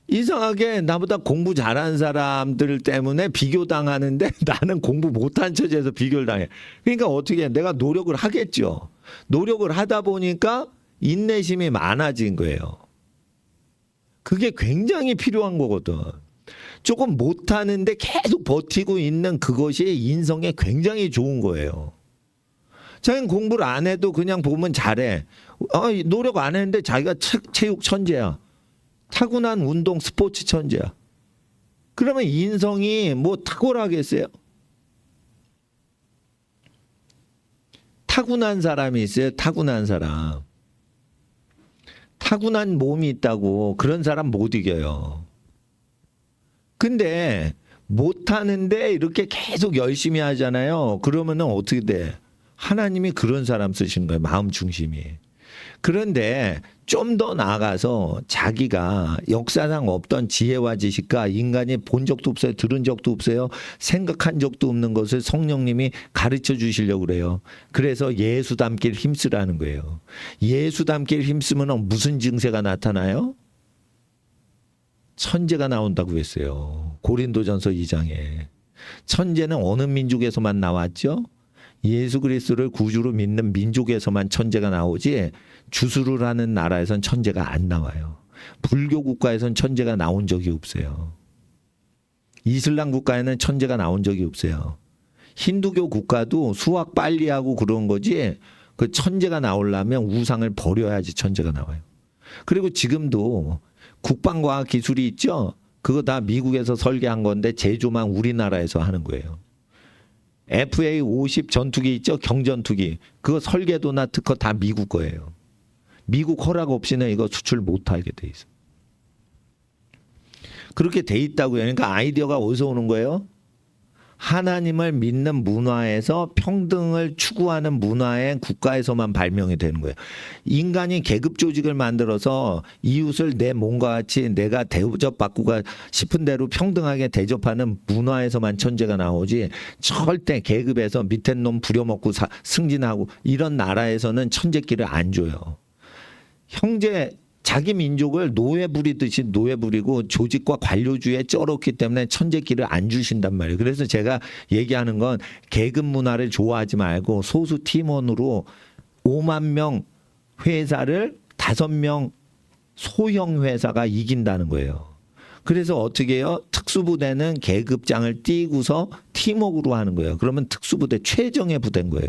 이상하게 나보다 공부 잘하는 사람들 때문에 비교당하는데 나는 공부 못한 처지에서 비교를 당해. 그러니까 어떻게 해? 내가 노력을 하겠죠. 노력을 하다 보니까 인내심이 많아진 거예요. 그게 굉장히 필요한 거거든. 조금 못하는데 계속 버티고 있는 그것이 인성에 굉장히 좋은 거예요. 자기는 공부를 안 해도 그냥 보면 잘해. 노력 안 했는데 자기가 체육 천재야. 타고난 운동 스포츠 천재야. 그러면 인성이 뭐 탁월하겠어요? 타고난 사람이 있어요. 타고난 사람. 타고난 몸이 있다고 그런 사람 못 이겨요. 근데 못하는데 이렇게 계속 열심히 하잖아요. 그러면은 어떻게 돼? 하나님이 그런 사람 쓰시는 거예요. 마음 중심이. 그런데 좀 더 나아가서 자기가 역사상 없던 지혜와 지식과 인간이 본 적도 없어요. 들은 적도 없어요. 생각한 적도 없는 것을 성령님이 가르쳐 주시려고 그래요. 그래서 예수 닮길 힘쓰라는 거예요. 예수 닮길 힘쓰면 무슨 증세가 나타나요? 천재가 나온다고 했어요. 고린도전서 2장에. 천재는 어느 민족에서만 나왔죠? 예수 그리스도를 구주로 믿는 민족에서만 천재가 나오지 주술을 하는 나라에선 천재가 안 나와요. 불교 국가에선 천재가 나온 적이 없어요. 이슬람 국가에는 천재가 나온 적이 없어요. 힌두교 국가도 수학 빨리 하고 그런 거지 그 천재가 나오려면 우상을 버려야지 천재가 나와요. 그리고 지금도 국방과학 기술이 있죠? 그거 다 미국에서 설계한 건데 제조만 우리나라에서 하는 거예요. FA-50 전투기 있죠? 경전투기. 그거 설계도나 특허 다 미국 거예요. 미국 허락 없이는 이거 수출 못하게 돼 있어. 그렇게 돼 있다고요. 그러니까 아이디어가 어디서 오는 거예요? 하나님을 믿는 문화에서 평등을 추구하는 문화의 국가에서만 발명이 되는 거예요. 인간이 계급 조직을 만들어서 이웃을 내 몸과 같이 내가 대접받고 싶은 대로 평등하게 대접하는 문화에서만 천재가 나오지 절대 계급에서 밑에 놈 부려먹고 승진하고 이런 나라에서는 천재끼를 안 줘요. 형제 자기 민족을 노예 부리듯이 노예 부리고 조직과 관료주의에 쩔었기 때문에 천재끼를 안 주신단 말이에요. 그래서 제가 얘기하는 건 계급 문화를 좋아하지 말고 소수 팀원으로 5만 명 회사를 5명 소형 회사가 이긴다는 거예요. 그래서 어떻게 해요? 특수부대는 계급장을 띄고서 팀워크로 하는 거예요. 그러면 특수부대 최정예 부대인 거예요.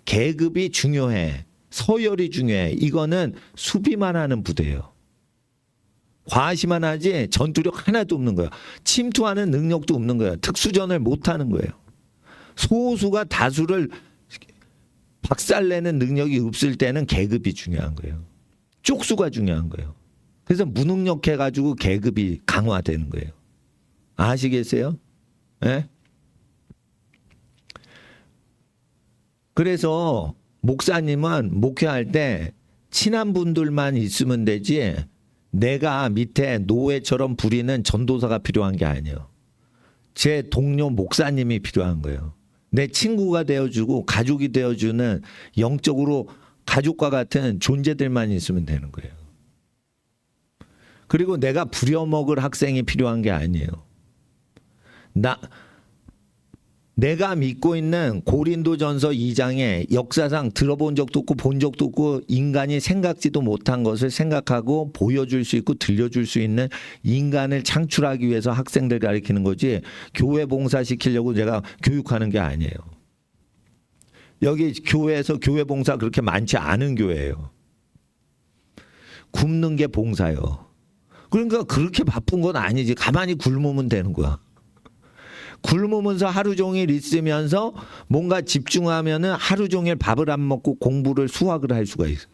계급이 중요해. 서열이 중요해. 이거는 수비만 하는 부대예요. 과시만 하지 전투력 하나도 없는 거예요. 침투하는 능력도 없는 거예요. 특수전을 못하는 거예요. 소수가 다수를 박살내는 능력이 없을 때는 계급이 중요한 거예요. 쪽수가 중요한 거예요. 그래서 무능력해가지고 계급이 강화되는 거예요. 아시겠어요? 네? 그래서 목사님은 목회할 때 친한 분들만 있으면 되지 내가 밑에 노예처럼 부리는 전도사가 필요한 게 아니에요. 제 동료 목사님이 필요한 거예요. 내 친구가 되어주고 가족이 되어주는 영적으로 가족과 같은 존재들만 있으면 되는 거예요. 그리고 내가 부려먹을 학생이 필요한 게 아니에요. 내가 믿고 있는 고린도전서 2장에 역사상 들어본 적도 없고 본 적도 없고 인간이 생각지도 못한 것을 생각하고 보여줄 수 있고 들려줄 수 있는 인간을 창출하기 위해서 학생들 가르치는 거지 교회 봉사시키려고 제가 교육하는 게 아니에요. 여기 교회에서 교회 봉사 그렇게 많지 않은 교회예요. 굶는 게 봉사요. 그러니까 그렇게 바쁜 건 아니지. 가만히 굶으면 되는 거야. 굶으면서 하루 종일 있으면서 뭔가 집중하면은 하루 종일 밥을 안 먹고 공부를 수학을 할 수가 있어요.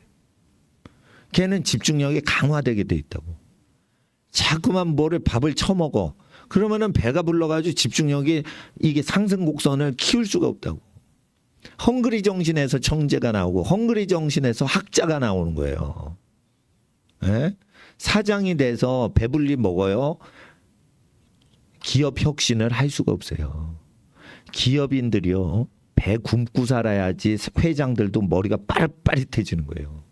걔는 집중력이 강화되게 돼 있다고. 자꾸만 뭐를 밥을 처먹어. 그러면은 배가 불러가지고 집중력이 이게 상승 곡선을 키울 수가 없다고. 헝그리 정신에서 청재가 나오고 헝그리 정신에서 학자가 나오는 거예요. 예? 사장이 돼서 배불리 먹어요. 기업 혁신을 할 수가 없어요. 기업인들이요. 배 굶고 살아야지 회장들도 머리가 빠릿빠릿해지는 거예요.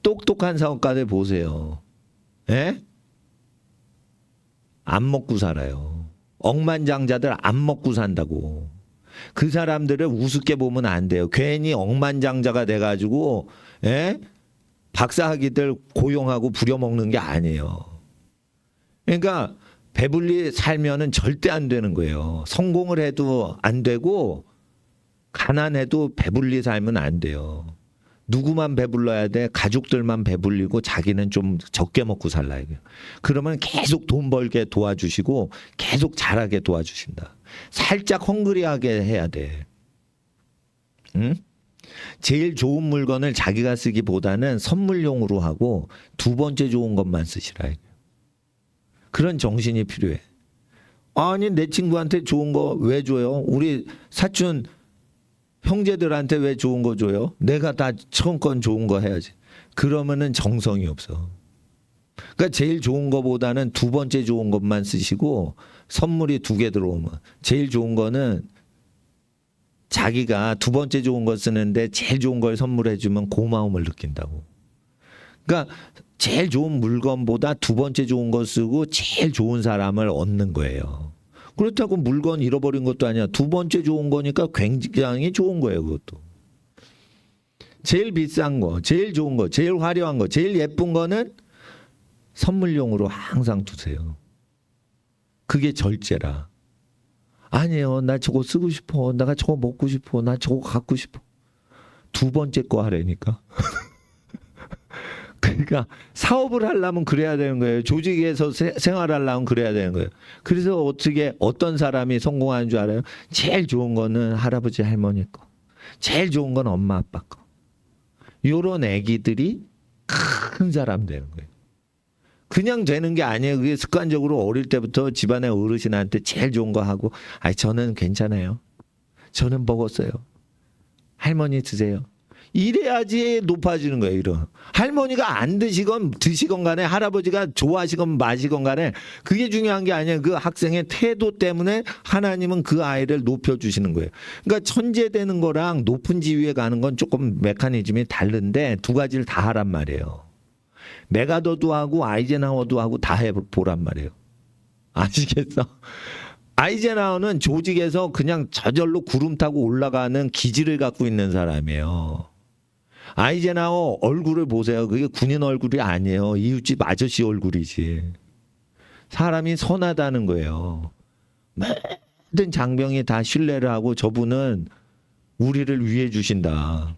똑똑한 사업가들 보세요. 예? 안 먹고 살아요. 억만장자들 안 먹고 산다고. 그 사람들을 우습게 보면 안 돼요. 괜히 억만장자가 돼가지고 예? 박사학위들 고용하고 부려먹는 게 아니에요. 그러니까 배불리 살면은 절대 안 되는 거예요. 성공을 해도 안 되고 가난해도 배불리 살면 안 돼요. 누구만 배불러야 돼? 가족들만 배불리고 자기는 좀 적게 먹고 살라요. 그러면 계속 돈 벌게 도와주시고 계속 잘하게 도와주신다. 살짝 헝그리하게 해야 돼. 응? 제일 좋은 물건을 자기가 쓰기보다는 선물용으로 하고 두 번째 좋은 것만 쓰시라. 그런 정신이 필요해. 아니 내 친구한테 좋은 거 왜 줘요? 우리 사촌 형제들한테 왜 좋은 거 줘요? 내가 다 처음 건 좋은 거 해야지. 그러면은 정성이 없어. 그러니까 제일 좋은 거보다는 두 번째 좋은 것만 쓰시고 선물이 2개 들어오면 제일 좋은 거는 자기가 두 번째 좋은 거 쓰는데 제일 좋은 걸 선물해 주면 고마움을 느낀다고. 그러니까 제일 좋은 물건보다 두 번째 좋은 거 쓰고 제일 좋은 사람을 얻는 거예요. 그렇다고 물건 잃어버린 것도 아니야. 두 번째 좋은 거니까 굉장히 좋은 거예요. 그것도. 제일 비싼 거, 제일 좋은 거, 제일 화려한 거, 제일 예쁜 거는 선물용으로 항상 두세요. 그게 절제라. 아니에요. 나 저거 쓰고 싶어. 내가 저거 먹고 싶어. 나 저거 갖고 싶어. 두 번째 거 하라니까. 그러니까 사업을 하려면 그래야 되는 거예요. 조직에서 생활하려면 그래야 되는 거예요. 그래서 어떻게 어떤 사람이 성공하는 줄 알아요? 제일 좋은 거는 할아버지 할머니 거. 제일 좋은 건 엄마 아빠 거. 요런 애기들이 큰 사람 되는 거예요. 그냥 되는 게 아니에요. 그게 습관적으로 어릴 때부터 집안의 어르신한테 제일 좋은 거 하고 아니 저는 괜찮아요. 저는 먹었어요. 할머니 드세요. 이래야지 높아지는 거예요. 이런 할머니가 안 드시건 드시건 간에 할아버지가 좋아하시건 마시건 간에 그게 중요한 게 아니에요. 그 학생의 태도 때문에 하나님은 그 아이를 높여주시는 거예요. 그러니까 천재되는 거랑 높은 지위에 가는 건 조금 메커니즘이 다른데 두 가지를 다 하란 말이에요. 메가더도 하고 아이젠하워도 하고 다 해보란 말이에요. 아시겠어? 아이젠하워는 조직에서 그냥 저절로 구름 타고 올라가는 기질을 갖고 있는 사람이에요. 아이젠하워 얼굴을 보세요. 그게 군인 얼굴이 아니에요. 이웃집 아저씨 얼굴이지. 사람이 선하다는 거예요. 모든 장병이 다 신뢰를 하고 저분은 우리를 위해 주신다.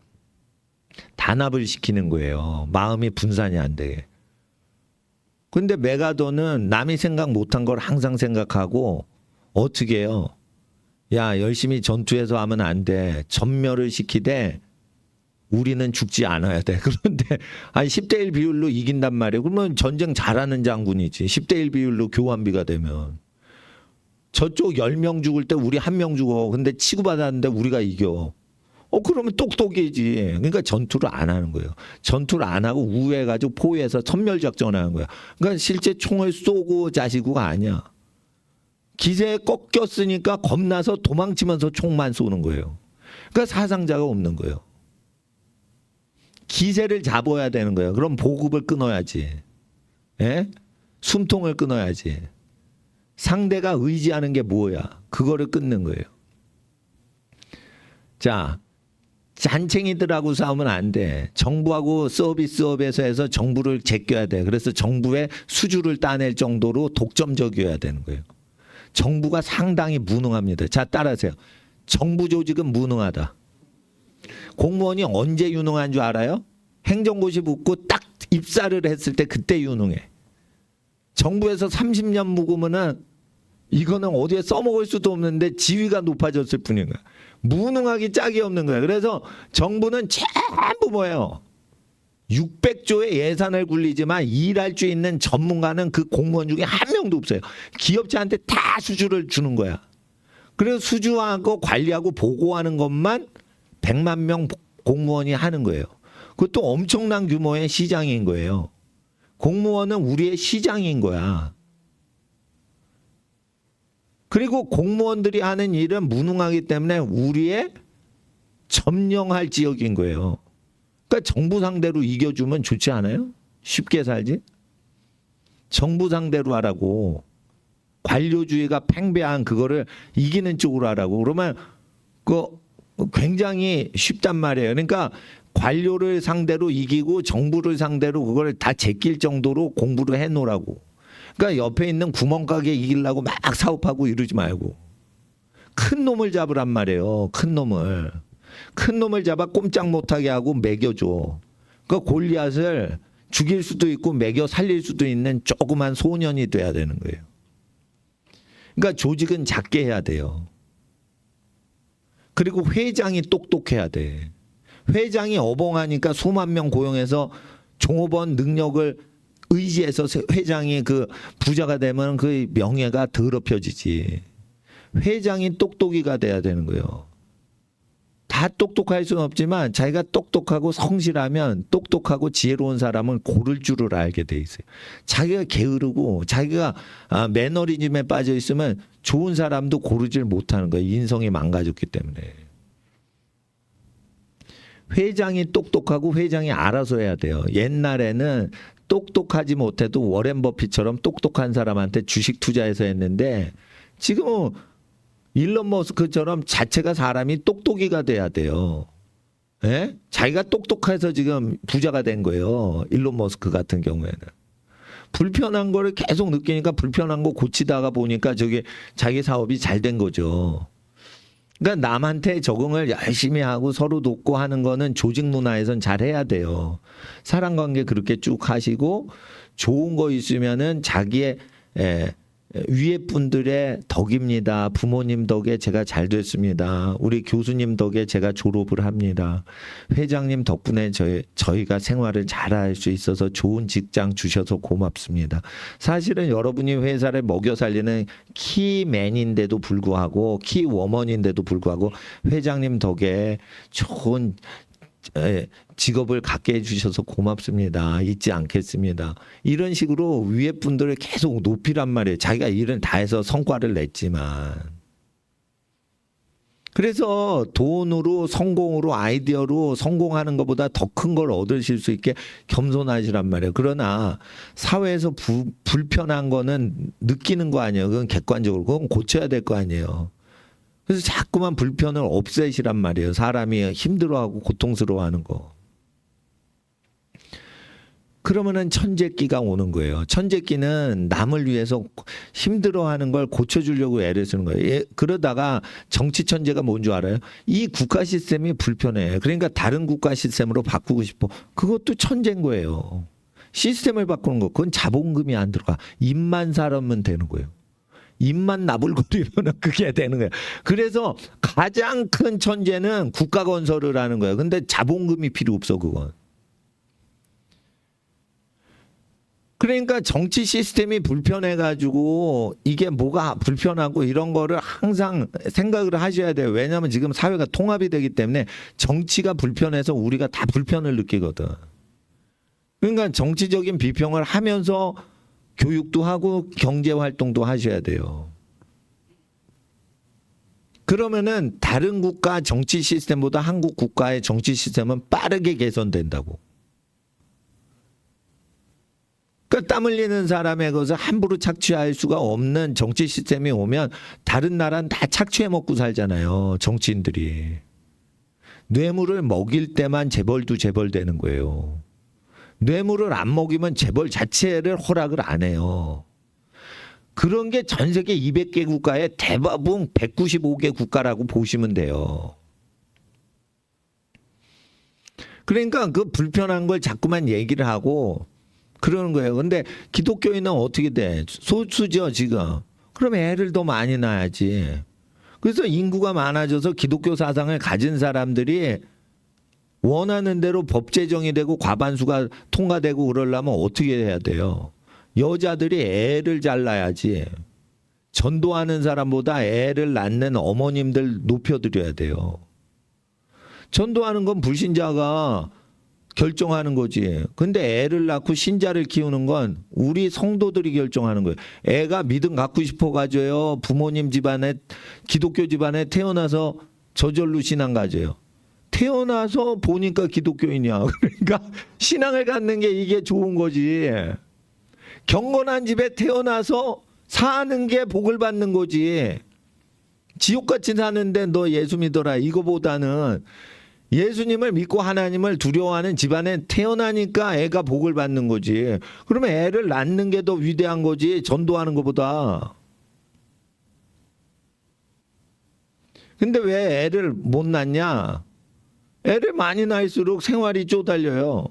단합을 시키는 거예요. 마음이 분산이 안 되게. 근데 메가더는 남이 생각 못한 걸 항상 생각하고 어떻게 해요? 야 열심히 전투해서 하면 안 돼. 전멸을 시키되 우리는 죽지 않아야 돼. 그런데 한 10대 1 비율로 이긴단 말이에요. 그러면 전쟁 잘하는 장군이지. 10대 1 비율로 교환비가 되면. 저쪽 10명 죽을 때 우리 1명 죽어. 근데 치고받았는데 우리가 이겨. 그러면 똑똑이지. 그러니까 전투를 안 하는 거예요. 전투를 안 하고 우회해가지고 포위해서 선멸작전을 하는 거야. 그러니까 실제 총을 쏘고 자시고가 아니야. 기세에 꺾였으니까 겁나서 도망치면서 총만 쏘는 거예요. 그러니까 사상자가 없는 거예요. 기세를 잡아야 되는 거예요. 그럼 보급을 끊어야지. 예? 숨통을 끊어야지. 상대가 의지하는 게 뭐야? 그거를 끊는 거예요. 자, 잔챙이들하고 싸우면 안 돼. 정부하고 서비스업에서 해서 정부를 제껴야 돼. 그래서 정부의 수주를 따낼 정도로 독점적이어야 되는 거예요. 정부가 상당히 무능합니다. 자, 따라하세요. 정부 조직은 무능하다. 공무원이 언제 유능한 줄 알아요? 행정고시 붙고 딱 입사를 했을 때 그때 유능해. 정부에서 30년 묵으면은 이거는 어디에 써먹을 수도 없는데 지위가 높아졌을 뿐인 거야. 무능하기 짝이 없는 거야. 그래서 정부는 전부 뭐예요? 600조의 예산을 굴리지만 일할 수 있는 전문가는 그 공무원 중에 한 명도 없어요. 기업체한테 다 수주를 주는 거야. 그래서 수주하고 관리하고 보고하는 것만 100만 명 공무원이 하는 거예요. 그것도 엄청난 규모의 시장인 거예요. 공무원은 우리의 시장인 거야. 그리고 공무원들이 하는 일은 무능하기 때문에 우리의 점령할 지역인 거예요. 그러니까 정부 상대로 이겨주면 좋지 않아요? 쉽게 살지? 정부 상대로 하라고. 관료주의가 팽배한 그거를 이기는 쪽으로 하라고. 그러면 그 굉장히 쉽단 말이에요. 그러니까 관료를 상대로 이기고 정부를 상대로 그걸 다 제낄 정도로 공부를 해놓으라고. 그러니까 옆에 있는 구멍가게 이기려고 막 사업하고 이러지 말고 큰 놈을 잡으란 말이에요. 큰 놈을 잡아 꼼짝 못하게 하고 먹여줘. 그러니까 골리앗을 죽일 수도 있고 먹여 살릴 수도 있는 조그만 소년이 돼야 되는 거예요. 그러니까 조직은 작게 해야 돼요. 그리고 회장이 똑똑해야 돼. 회장이 어벙하니까 수만 명 고용해서 종업원 능력을 의지해서 회장이 그 부자가 되면 그 명예가 더럽혀지지. 회장이 똑똑이가 돼야 되는 거예요. 다 똑똑할 수는 없지만 자기가 똑똑하고 성실하면 똑똑하고 지혜로운 사람은 고를 줄을 알게 돼 있어요. 자기가 게으르고 자기가 매너리즘에 빠져 있으면 좋은 사람도 고르질 못하는 거예요. 인성이 망가졌기 때문에. 회장이 똑똑하고 회장이 알아서 해야 돼요. 옛날에는 똑똑하지 못해도 워렌 버핏처럼 똑똑한 사람한테 주식 투자해서 했는데 지금은 일론 머스크처럼 자체가 사람이 똑똑이가 돼야 돼요. 예? 자기가 똑똑해서 지금 부자가 된 거예요. 일론 머스크 같은 경우에는. 불편한 거를 계속 느끼니까 불편한 거 고치다가 보니까 저게 자기 사업이 잘 된 거죠. 그러니까 남한테 적응을 열심히 하고 서로 돕고 하는 거는 조직 문화에선 잘 해야 돼요. 사람 관계 그렇게 쭉 하시고 좋은 거 있으면은 자기의 위에 분들의 덕입니다. 부모님 덕에 제가 잘 됐습니다. 우리 교수님 덕에 제가 졸업을 합니다. 회장님 덕분에 저희가 생활을 잘할 수 있어서 좋은 직장 주셔서 고맙습니다. 사실은 여러분이 회사를 먹여 살리는 키맨인데도 불구하고 키워먼인데도 불구하고 회장님 덕에 좋은 직업을 갖게 해주셔서 고맙습니다. 잊지 않겠습니다. 이런 식으로 위에 분들을 계속 높이란 말이에요. 자기가 일은 다 해서 성과를 냈지만. 그래서 돈으로 성공으로 아이디어로 성공하는 것보다 더 큰 걸 얻으실 수 있게 겸손하시란 말이에요. 그러나 사회에서 불편한 거는 느끼는 거 아니에요. 그건 객관적으로. 그건 고쳐야 될 거 아니에요. 그래서 자꾸만 불편을 없애시란 말이에요. 사람이 힘들어하고 고통스러워하는 거. 그러면은 천재끼가 오는 거예요. 천재끼는 남을 위해서 힘들어하는 걸 고쳐주려고 애를 쓰는 거예요. 그러다가 정치 천재가 뭔 줄 알아요? 이 국가 시스템이 불편해. 그러니까 다른 국가 시스템으로 바꾸고 싶어. 그것도 천재인 거예요. 시스템을 바꾸는 거. 그건 자본금이 안 들어가. 입만 살면 되는 거예요. 입만 나불거리면 그게 되는 거예요. 그래서 가장 큰 천재는 국가 건설을 하는 거예요. 근데 자본금이 필요 없어 그건. 그러니까 정치 시스템이 불편해가지고 이게 뭐가 불편하고 이런 거를 항상 생각을 하셔야 돼요. 왜냐하면 지금 사회가 통합이 되기 때문에 정치가 불편해서 우리가 다 불편을 느끼거든. 그러니까 정치적인 비평을 하면서 교육도 하고 경제 활동도 하셔야 돼요. 그러면은 다른 국가 정치 시스템보다 한국 국가의 정치 시스템은 빠르게 개선된다고. 그러니까 땀 흘리는 사람의 것을 함부로 착취할 수가 없는 정치 시스템이 오면 다른 나라는 다 착취해 먹고 살잖아요. 정치인들이. 뇌물을 먹일 때만 재벌도 재벌되는 거예요. 뇌물을 안 먹이면 재벌 자체를 허락을 안 해요. 그런 게 전 세계 200개 국가의 대부분 195개 국가라고 보시면 돼요. 그러니까 그 불편한 걸 자꾸만 얘기를 하고 그러는 거예요. 근데 기독교인은 어떻게 돼? 소수죠, 지금. 그럼 애를 더 많이 낳아야지. 그래서 인구가 많아져서 기독교 사상을 가진 사람들이 원하는 대로 법 제정이 되고 과반수가 통과되고 그러려면 어떻게 해야 돼요? 여자들이 애를 잘 낳아야지. 전도하는 사람보다 애를 낳는 어머님들 높여드려야 돼요. 전도하는 건 불신자가 결정하는 거지. 근데 애를 낳고 신자를 키우는 건 우리 성도들이 결정하는 거예요. 애가 믿음 갖고 싶어 가져요. 부모님 집안에 기독교 집안에 태어나서 저절로 신앙 가져요. 태어나서 보니까 기독교인이야. 그러니까 신앙을 갖는 게 이게 좋은 거지. 경건한 집에 태어나서 사는 게 복을 받는 거지. 지옥같이 사는데 너 예수 믿어라. 이거보다는 예수님을 믿고 하나님을 두려워하는 집안에 태어나니까 애가 복을 받는 거지. 그러면 애를 낳는 게 더 위대한 거지. 전도하는 것보다. 근데 왜 애를 못 낳냐? 애를 많이 낳을수록 생활이 쪼달려요.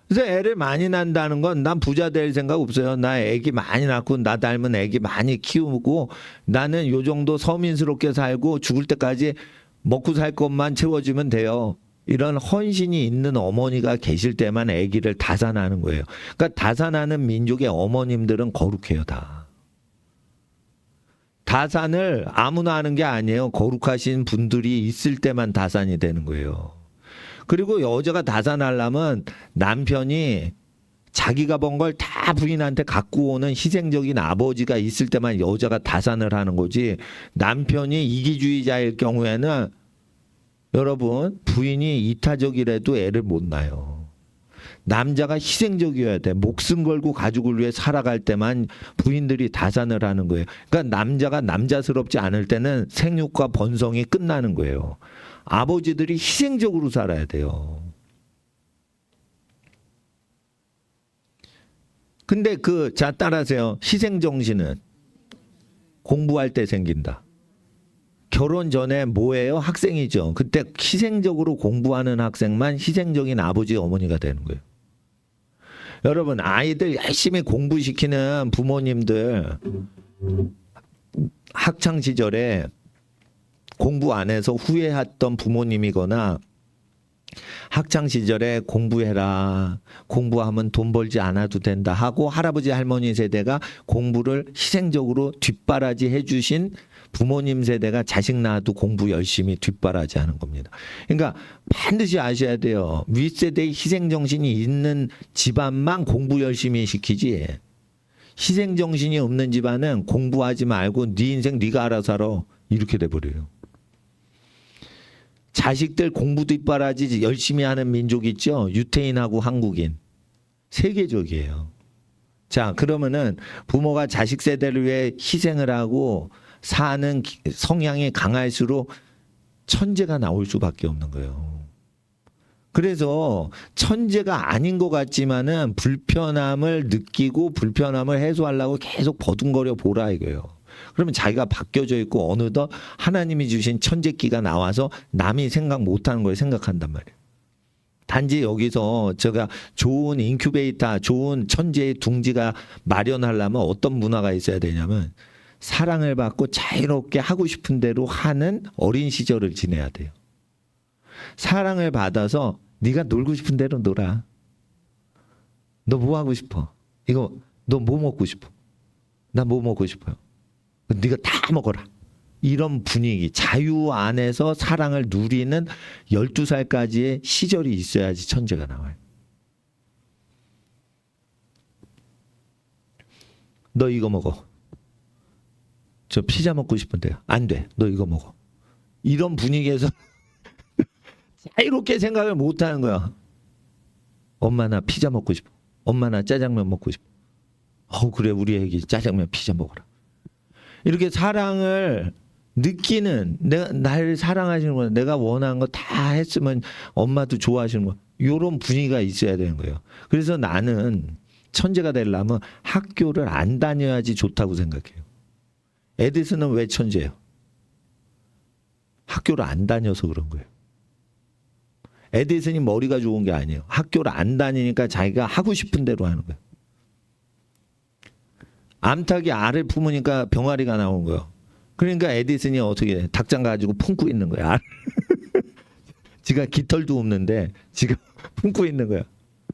그래서 애를 많이 낳는다는 건 난 부자 될 생각 없어요. 나 애기 많이 낳고 나 닮은 애기 많이 키우고 나는 요 정도 서민스럽게 살고 죽을 때까지 먹고 살 것만 채워주면 돼요. 이런 헌신이 있는 어머니가 계실 때만 아기를 다산하는 거예요. 그러니까 다산하는 민족의 어머님들은 거룩해요, 다. 다산을 아무나 하는 게 아니에요. 거룩하신 분들이 있을 때만 다산이 되는 거예요. 그리고 여자가 다산하려면 남편이 자기가 번 걸 다 부인한테 갖고 오는 희생적인 아버지가 있을 때만 여자가 다산을 하는 거지. 남편이 이기주의자일 경우에는 여러분 부인이 이타적이라도 애를 못 낳아요. 남자가 희생적이어야 돼. 목숨 걸고 가족을 위해 살아갈 때만 부인들이 다산을 하는 거예요. 그러니까 남자가 남자스럽지 않을 때는 생육과 번성이 끝나는 거예요. 아버지들이 희생적으로 살아야 돼요. 근데 자 따라하세요. 희생정신은 공부할 때 생긴다. 결혼 전에 뭐예요? 학생이죠. 그때 희생적으로 공부하는 학생만 희생적인 아버지 어머니가 되는 거예요. 여러분 아이들 열심히 공부시키는 부모님들 학창 시절에 공부 안 해서 후회했던 부모님이거나 학창 시절에 공부해라. 공부하면 돈 벌지 않아도 된다 하고 할아버지 할머니 세대가 공부를 희생적으로 뒷바라지 해주신 부모님 세대가 자식 낳아도 공부 열심히 뒷바라지 하는 겁니다. 그러니까 반드시 아셔야 돼요. 윗세대의 희생정신이 있는 집안만 공부 열심히 시키지 희생정신이 없는 집안은 공부하지 말고 네 인생 네가 알아서 살아. 이렇게 돼버려요. 자식들 공부 뒷바라지 열심히 하는 민족 있죠. 유태인하고 한국인. 세계적이에요. 자, 그러면은 부모가 자식 세대를 위해 희생을 하고 사는 성향이 강할수록 천재가 나올 수밖에 없는 거예요. 그래서 천재가 아닌 것 같지만은 불편함을 느끼고 불편함을 해소하려고 계속 버둥거려 보라 이거예요. 그러면 자기가 바뀌어져 있고 어느덧 하나님이 주신 천재기가 나와서 남이 생각 못하는 걸 생각한단 말이에요. 단지 여기서 제가 좋은 인큐베이터, 좋은 천재의 둥지가 마련하려면 어떤 문화가 있어야 되냐면 사랑을 받고 자유롭게 하고 싶은 대로 하는 어린 시절을 지내야 돼요. 사랑을 받아서 네가 놀고 싶은 대로 놀아. 너 뭐 하고 싶어? 이거 너 뭐 먹고 싶어? 나 뭐 먹고 싶어요? 네가 다 먹어라. 이런 분위기, 자유 안에서 사랑을 누리는 12살까지의 시절이 있어야지 천재가 나와요. 너 이거 먹어. 저 피자 먹고 싶은데요. 안 돼. 너 이거 먹어. 이런 분위기에서 자유롭게 생각을 못 하는 거야. 엄마 나 피자 먹고 싶어. 엄마 나 짜장면 먹고 싶어. 그래 우리 애기 짜장면 피자 먹어라. 이렇게 사랑을 느끼는, 내가 나를 사랑하시는 거야. 내가 원하는 거 다 했으면 엄마도 좋아하시는 거야. 이런 분위기가 있어야 되는 거예요. 그래서 나는 천재가 되려면 학교를 안 다녀야지 좋다고 생각해요. 에디슨은 왜 천재예요? 학교를 안 다녀서 그런 거예요. 에디슨이 머리가 좋은 게 아니에요. 학교를 안 다니니까 자기가 하고 싶은 대로 하는 거예요. 암탉이 알을 품으니까 병아리가 나온 거예요. 그러니까 에디슨이 어떻게 해? 닭장 가지고 품고 있는 거야. 지가 깃털도 없는데 지가 품고 있는 거야.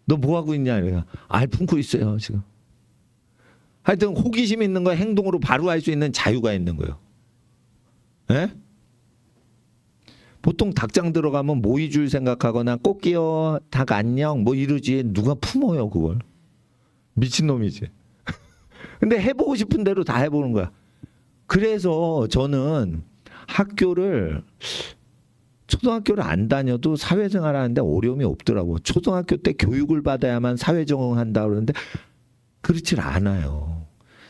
너 뭐 하고 있냐? 내가 알 품고 있어요 지금. 하여튼 호기심 있는 거 행동으로 바로 할 수 있는 자유가 있는 거예요. 예? 보통 닭장 들어가면 모이줄 생각하거나 꽃기어 닭 안녕 뭐 이러지 누가 품어요 그걸. 미친놈이지. 근데 해보고 싶은 대로 다 해보는 거야. 그래서 저는 초등학교를 안 다녀도 사회생활 하는데 어려움이 없더라고. 초등학교 때 교육을 받아야만 사회적응한다 그러는데 그렇질 않아요.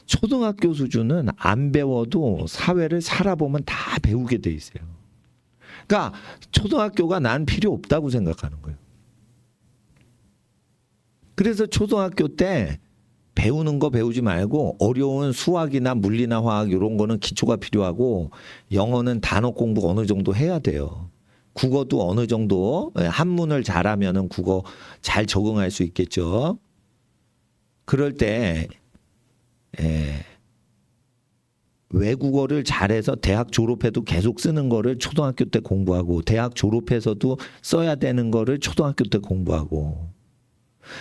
초등학교 수준은 안 배워도 사회를 살아보면 다 배우게 돼 있어요. 그러니까 초등학교가 난 필요 없다고 생각하는 거예요. 그래서 초등학교 때 배우는 거 배우지 말고 어려운 수학이나 물리나 화학 이런 거는 기초가 필요하고 영어는 단어 공부 어느 정도 해야 돼요. 국어도 어느 정도 한문을 잘하면은 국어 잘 적응할 수 있겠죠. 그럴 때 외국어를 잘해서 대학 졸업해도 계속 쓰는 거를 초등학교 때 공부하고 대학 졸업해서도 써야 되는 거를 초등학교 때 공부하고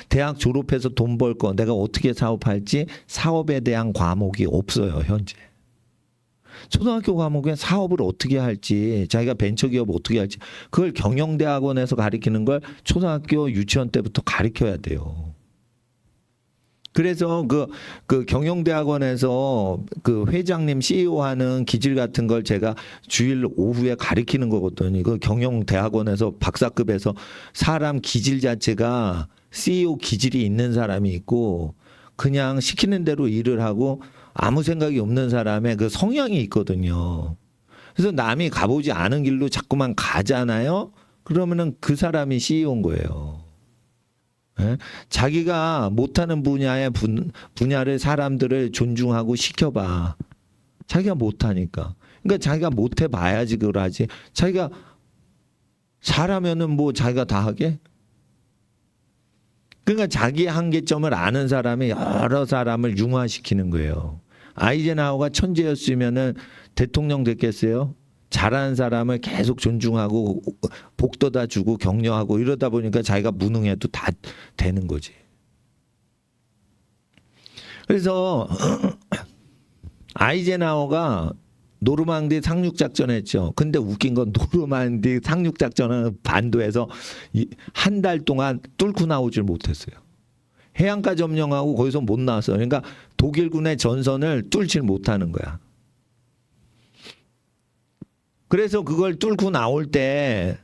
대학 졸업해서 돈 벌 거 내가 어떻게 사업할지 사업에 대한 과목이 없어요 현재. 초등학교 과목에 사업을 어떻게 할지 자기가 벤처기업 어떻게 할지 그걸 경영대학원에서 가르치는 걸 초등학교 유치원 때부터 가르쳐야 돼요. 그래서 그 경영대학원에서 그 회장님 CEO 하는 기질 같은 걸 제가 주일 오후에 가르치는 거거든요. 그 경영대학원에서 박사급에서 사람 기질 자체가 CEO 기질이 있는 사람이 있고 그냥 시키는 대로 일을 하고 아무 생각이 없는 사람의 그 성향이 있거든요. 그래서 남이 가보지 않은 길로 자꾸만 가잖아요. 그러면은 그 사람이 CEO인 거예요. 예? 자기가 못하는 분야를 사람들을 존중하고 시켜봐. 자기가 못하니까. 그러니까 자기가 못해봐야지 그걸 하지. 자기가 잘하면은 뭐 자기가 다 하게? 그러니까 자기 한계점을 아는 사람이 여러 사람을 융화시키는 거예요. 아이젠하워가 천재였으면은 대통령 됐겠어요? 잘하는 사람을 계속 존중하고 복도다 주고 격려하고 이러다 보니까 자기가 무능해도 다 되는 거지. 그래서 아이젠하워가 노르망디 상륙작전 했죠. 근데 웃긴 건 노르망디 상륙작전은 반도에서 한 달 동안 뚫고 나오질 못했어요. 해안가 점령하고 거기서 못 나왔어요. 그러니까 독일군의 전선을 뚫질 못하는 거야. 그래서 그걸 뚫고 나올 때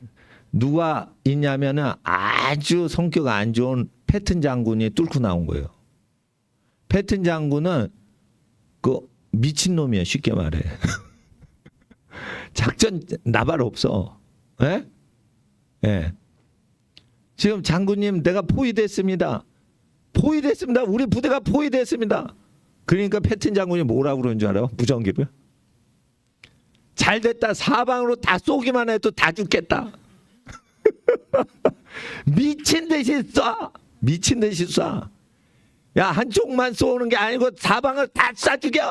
누가 있냐면은 아주 성격 안 좋은 패튼 장군이 뚫고 나온 거예요. 패튼 장군은 그 미친놈이야 쉽게 말해. 작전 나발 없어. 예? 예. 지금 장군님 내가 포위됐습니다. 포위됐습니다. 우리 부대가 포위됐습니다. 그러니까 패튼 장군이 뭐라고 그러는 줄 알아요? 무전기를. 잘 됐다. 사방으로 다 쏘기만 해도 다 죽겠다. 미친 듯이 쏴. 미친 듯이 쏴. 야 한쪽만 쏘는 게 아니고 사방을 다 쏴 죽여.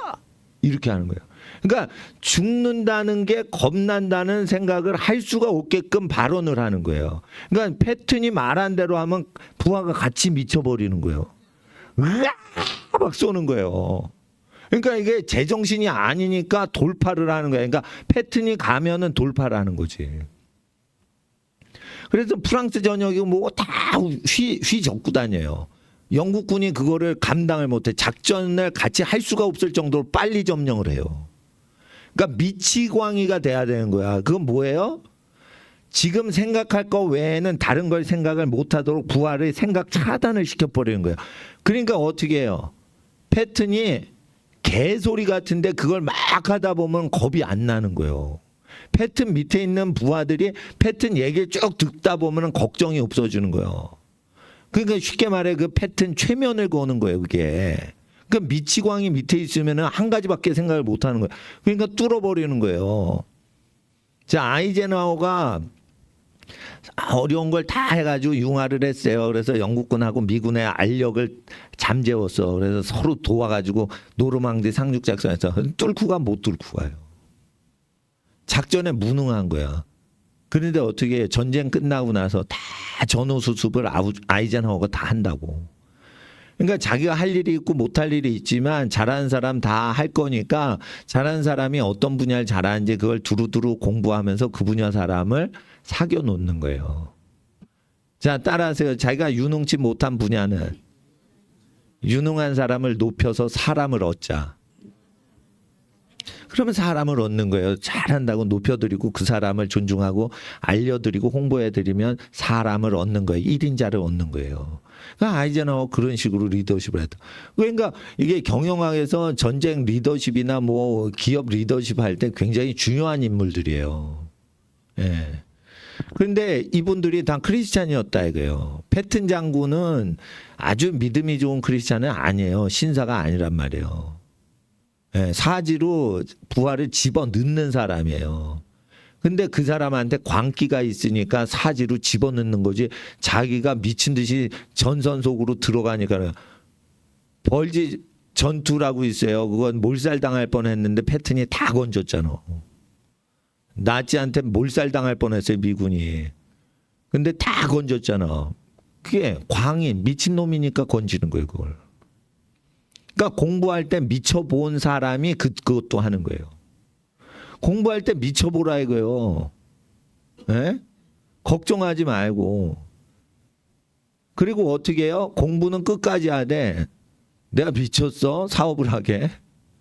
이렇게 하는 거예요. 그러니까 죽는다는 게 겁난다는 생각을 할 수가 없게끔 발언을 하는 거예요. 그러니까 패튼이 말한 대로 하면 부하가 같이 미쳐버리는 거예요. 으아! 막 쏘는 거예요. 그러니까 이게 제정신이 아니니까 돌파를 하는 거야. 그러니까 패턴이 가면은 돌파를 하는 거지. 그래서 프랑스 전역이 뭐 다 휘젓고 다녀요. 영국군이 그거를 감당을 못해. 작전을 같이 할 수가 없을 정도로 빨리 점령을 해요. 그러니까 미치광이가 돼야 되는 거야. 그건 뭐예요? 지금 생각할 거 외에는 다른 걸 생각을 못하도록 부하를 생각 차단을 시켜버리는 거예요. 그러니까 어떻게 해요? 패턴이 개소리 같은데 그걸 막 하다 보면 겁이 안 나는 거예요. 패턴 밑에 있는 부하들이 패턴 얘기를 쭉 듣다 보면 걱정이 없어지는 거예요. 그러니까 쉽게 말해 그 패턴 최면을 거는 거예요. 그게. 그러니까 미치광이 밑에 있으면 한 가지밖에 생각을 못 하는 거예요. 그러니까 뚫어버리는 거예요. 자, 아이젠하워가 어려운 걸 다 해가지고 융화를 했어요. 그래서 영국군하고 미군의 알력을 잠재웠어. 그래서 서로 도와가지고 노르망디 상륙 작전에서 뚫고 가 못 뚫고 가요. 작전에 무능한 거야. 그런데 어떻게 해? 전쟁 끝나고 나서 다 전후 수습을 아이젠하워가 다 한다고. 그러니까 자기가 할 일이 있고 못할 일이 있지만 잘하는 사람 다 할 거니까 잘하는 사람이 어떤 분야를 잘하는지 그걸 두루두루 공부하면서 그 분야 사람을 사겨 놓는 거예요. 자, 따라하세요. 자기가 유능치 못한 분야는 유능한 사람을 높여서 사람을 얻자. 그러면 사람을 얻는 거예요. 잘한다고 높여드리고 그 사람을 존중하고 알려드리고 홍보해드리면 사람을 얻는 거예요. 1인자를 얻는 거예요. 그러니까 아이젠하워 그런 식으로 리더십을 했다. 그러니까 이게 경영학에서 전쟁 리더십이나 뭐 기업 리더십 할 때 굉장히 중요한 인물들이에요. 예. 그런데 이분들이 다 크리스찬이었다 이거예요. 패튼 장군은 아주 믿음이 좋은 크리스찬은 아니에요. 신사가 아니란 말이에요. 예, 사지로 부하를 집어 넣는 사람이에요. 근데 그 사람한테 광기가 있으니까 사지로 집어 넣는 거지 자기가 미친 듯이 전선 속으로 들어가니까 벌지 전투라고 있어요. 그건 몰살당할 뻔했는데 패튼이 다 건졌잖아. 나치한테 몰살당할 뻔했어요. 미군이. 근데 다 건졌잖아. 그게 광이 미친놈이니까 건지는 거예요. 그걸. 그러니까 공부할 때 미쳐본 사람이 그것도 하는 거예요. 공부할 때 미쳐보라 이거예요. 예? 걱정하지 말고. 그리고 어떻게 해요? 공부는 끝까지 해야 돼. 내가 미쳤어? 사업을 하게?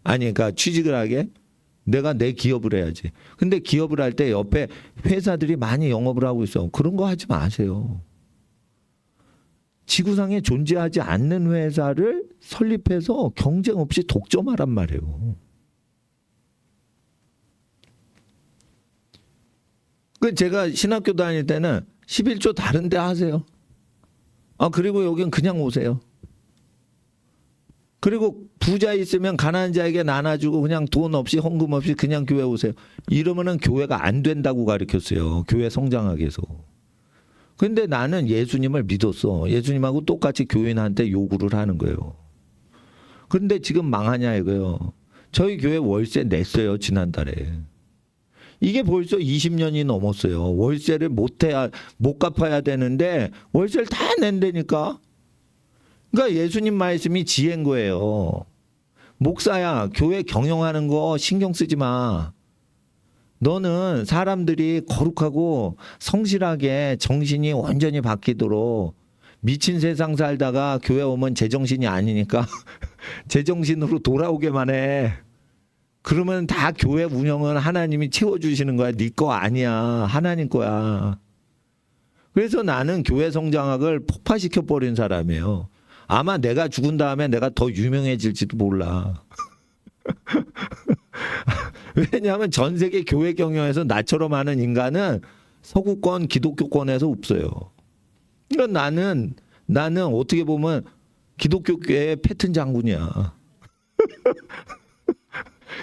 아니, 그러니까 취직을 하게? 내가 내 기업을 해야지. 근데 기업을 할 때 옆에 회사들이 많이 영업을 하고 있어. 그런 거 하지 마세요. 지구상에 존재하지 않는 회사를 설립해서 경쟁 없이 독점하란 말이에요. 그 제가 신학교 다닐 때는 11조 다른 데 하세요. 아, 그리고 여긴 그냥 오세요. 그리고 부자 있으면 가난한 자에게 나눠주고 그냥 돈 없이 헌금 없이 그냥 교회 오세요. 이러면은 교회가 안 된다고 가르쳤어요. 교회 성장하기 위해서. 근데 나는 예수님을 믿었어. 예수님하고 똑같이 교인한테 요구를 하는 거예요. 그런데 지금 망하냐 이거요. 저희 교회 월세 냈어요. 지난달에. 이게 벌써 20년이 넘었어요. 월세를 못 갚아야 되는데 월세를 다 낸다니까. 그러니까 예수님 말씀이 지혜인 거예요. 목사야, 교회 경영하는 거 신경 쓰지 마. 너는 사람들이 거룩하고 성실하게 정신이 완전히 바뀌도록 미친 세상 살다가 교회 오면 제정신이 아니니까 제정신으로 돌아오게만 해. 그러면 다 교회 운영은 하나님이 채워주시는 거야. 네 거 아니야. 하나님 거야. 그래서 나는 교회 성장학을 폭파시켜버린 사람이에요. 아마 내가 죽은 다음에 내가 더 유명해질지도 몰라. 왜냐하면 전 세계 교회 경영에서 나처럼 하는 인간은 서구권 기독교권에서 없어요. 그러니까 나는 어떻게 보면 기독교계의 패튼 장군이야.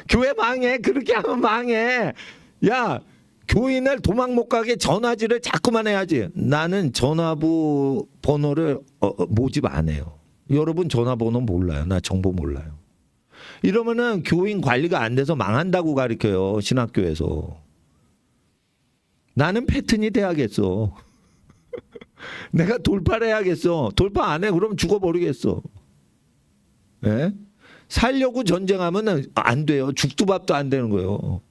교회 망해. 그렇게 하면 망해. 야, 교인을 도망 못 가게 전화지를 자꾸만 해야지. 나는 전화부 번호를 모집 안 해요. 여러분 전화번호 몰라요. 나 정보 몰라요. 이러면은 교인 관리가 안 돼서 망한다고 가르쳐요. 신학교에서. 나는 패튼이 돼야겠어. 내가 돌파를 해야겠어. 돌파 안 해. 그럼 죽어버리겠어. 예? 살려고 전쟁하면 안 돼요. 죽도 밥도 안 되는 거예요.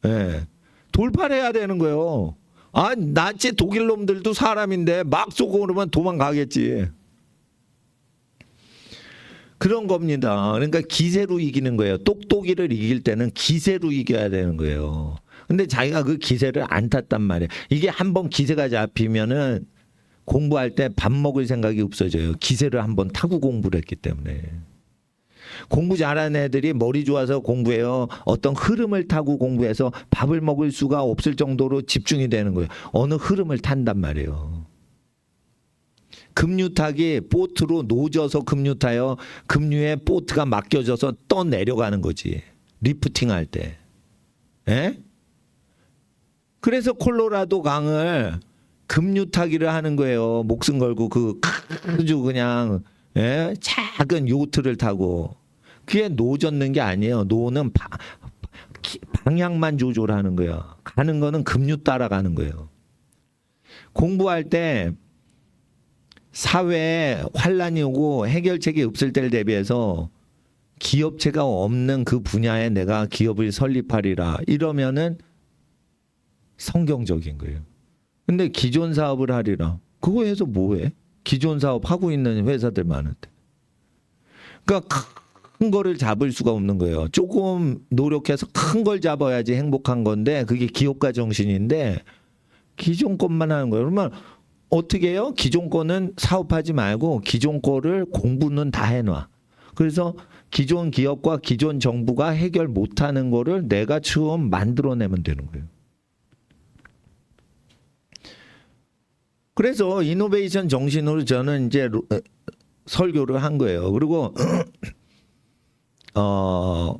예. 돌파해야 되는 거예요. 아, 나치 독일 놈들도 사람인데 막 쏘고 그러면 도망가겠지. 그런 겁니다. 그러니까 기세로 이기는 거예요. 똑똑이를 이길 때는 기세로 이겨야 되는 거예요. 근데 자기가 그 기세를 안 탔단 말이에요. 이게 한번 기세가 잡히면은 공부할 때 밥 먹을 생각이 없어져요. 기세를 한번 타고 공부를 했기 때문에. 공부 잘하는 애들이 머리 좋아서 공부해요. 어떤 흐름을 타고 공부해서 밥을 먹을 수가 없을 정도로 집중이 되는 거예요. 어느 흐름을 탄단 말이에요. 급류타기 보트로 노져서 급류타요. 급류에 보트가 맡겨져서 떠 내려가는 거지. 리프팅 할 때. 예? 그래서 콜로라도 강을 급류타기를 하는 거예요. 목숨 걸고 아주 그냥 예? 작은 요트를 타고. 그게 노젓는 게 아니에요. 노는 방향만 조절하는 거예요. 가는 거는 급류 따라가는 거예요. 공부할 때 사회에 환란이 오고 해결책이 없을 때를 대비해서 기업체가 없는 그 분야에 내가 기업을 설립하리라 이러면은 성경적인 거예요. 근데 기존 사업을 하리라. 그거 해서 뭐해? 기존 사업 하고 있는 회사들 많은데. 그러니까 큰 거를 잡을 수가 없는 거예요. 조금 노력해서 큰 걸 잡아야지 행복한 건데 그게 기업가 정신인데 기존 것만 하는 거예요. 그러면 어떻게 해요? 기존 거는 사업하지 말고 기존 거를 공부는 다 해놔. 그래서 기존 기업과 기존 정부가 해결 못하는 거를 내가 처음 만들어내면 되는 거예요. 그래서 이노베이션 정신으로 저는 이제 설교를 한 거예요. 그리고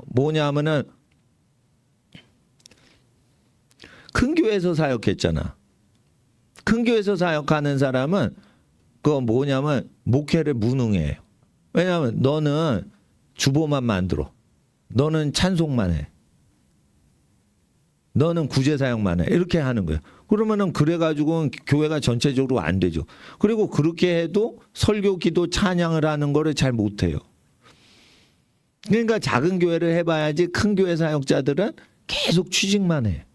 뭐냐면은 큰 교회에서 사역했잖아. 큰 교회에서 사역하는 사람은 그거 뭐냐면 목회를 무능해요. 왜냐하면 너는 주보만 만들어. 너는 찬송만 해. 너는 구제 사역만 해. 이렇게 하는 거예요. 그러면은 그래가지고 교회가 전체적으로 안 되죠. 그리고 그렇게 해도 설교, 기도, 찬양을 하는 거를 잘 못해요. 그러니까 작은 교회를 해봐야지 큰 교회 사역자들은 계속 취직만 해.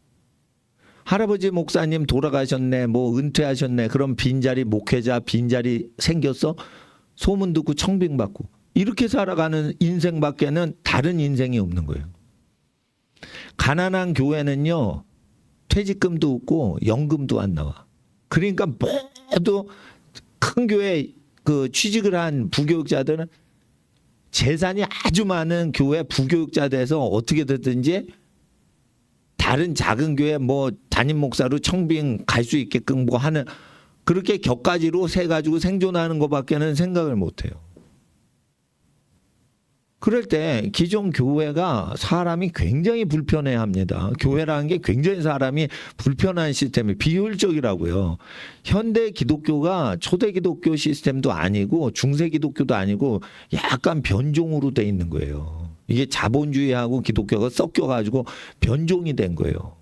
할아버지 목사님 돌아가셨네, 뭐 은퇴하셨네, 그럼 빈자리 목회자 빈자리 생겼어? 소문 듣고 청빙받고 이렇게 살아가는 인생밖에는 다른 인생이 없는 거예요. 가난한 교회는요 퇴직금도 없고 연금도 안 나와. 그러니까 모두 큰 교회 그 취직을 한 부교육자들은 재산이 아주 많은 교회 부교육자 돼서 어떻게 됐든지 다른 작은 교회 뭐 담임 목사로 청빙 갈 수 있게끔 뭐 하는 그렇게 격가지로 세 가지고 생존하는 것밖에는 생각을 못 해요. 그럴 때 기존 교회가 사람이 굉장히 불편해합니다. 교회라는 게 굉장히 사람이 불편한 시스템이 비효율적이라고요. 현대 기독교가 초대 기독교 시스템도 아니고 중세 기독교도 아니고 약간 변종으로 돼 있는 거예요. 이게 자본주의하고 기독교가 섞여가지고 변종이 된 거예요.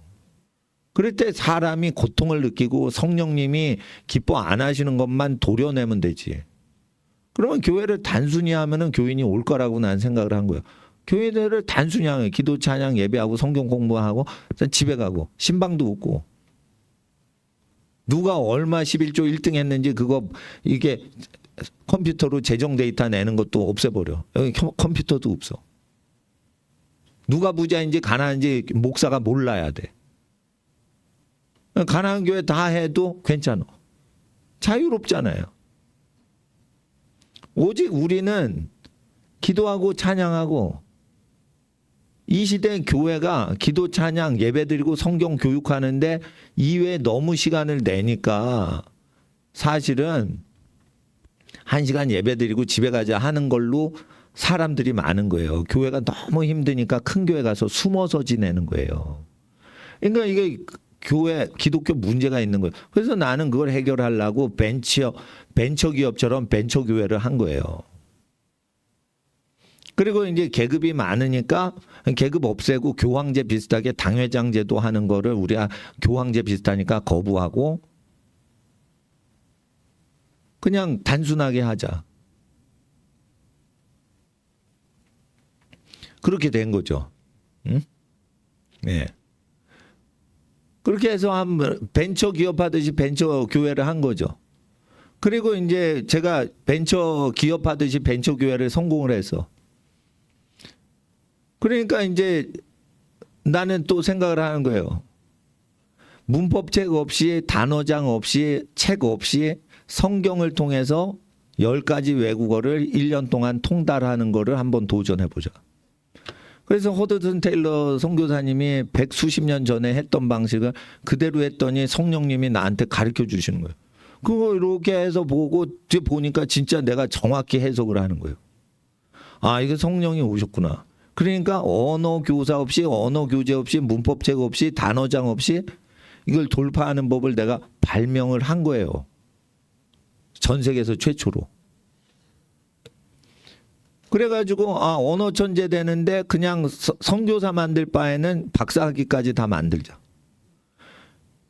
그럴 때 사람이 고통을 느끼고 성령님이 기뻐 안 하시는 것만 도려내면 되지. 그러면 교회를 단순히 하면은 교인이 올 거라고 난 생각을 한 거예요. 교회들을 단순히 하면 기도 찬양 예배하고 성경 공부하고 집에 가고 신방도 없고 누가 얼마 11조 1등 했는지 그거 이게 컴퓨터로 재정 데이터 내는 것도 없애버려. 여기 컴퓨터도 없어. 누가 부자인지 가난한지 목사가 몰라야 돼. 가난한 교회 다 해도 괜찮아. 자유롭잖아요. 오직 우리는 기도하고 찬양하고 이 시대 교회가 기도 찬양 예배드리고 성경 교육하는데 이외에 너무 시간을 내니까 사실은 1시간 예배드리고 집에 가자 하는 걸로 사람들이 많은 거예요. 교회가 너무 힘드니까 큰 교회 가서 숨어서 지내는 거예요. 그러니까 이게 교회 기독교 문제가 있는 거예요. 그래서 나는 그걸 해결하려고 벤처 기업처럼 벤처 교회를 한 거예요. 그리고 이제 계급이 많으니까 계급 없애고 교황제 비슷하게 당회장 제도 하는 거를 우리가 교황제 비슷하니까 거부하고 그냥 단순하게 하자. 그렇게 된 거죠. 응? 예. 그렇게 해서 한 벤처 기업 하듯이 벤처 교회를 한 거죠. 그리고 이제 제가 벤처 기업 하듯이 벤처 교회를 성공을 해서 그러니까 이제 나는 또 생각을 하는 거예요. 문법책 없이 단어장 없이 책 없이 성경을 통해서 10가지 외국어를 1년 동안 통달하는 거를 한번 도전해 보자. 그래서 허드슨 테일러 선교사님이 100수십 년 전에 했던 방식을 그대로 했더니 성령님이 나한테 가르쳐 주시는 거예요. 그거 이렇게 해서 보고 뒤에 보니까 진짜 내가 정확히 해석을 하는 거예요. 아, 이게 성령이 오셨구나. 그러니까 언어 교사 없이 언어 교재 없이 문법책 없이 단어장 없이 이걸 돌파하는 법을 내가 발명을 한 거예요. 전 세계에서 최초로. 그래가지고 아, 언어 천재 되는데 그냥 선교사 만들 바에는 박사학위까지 다 만들자.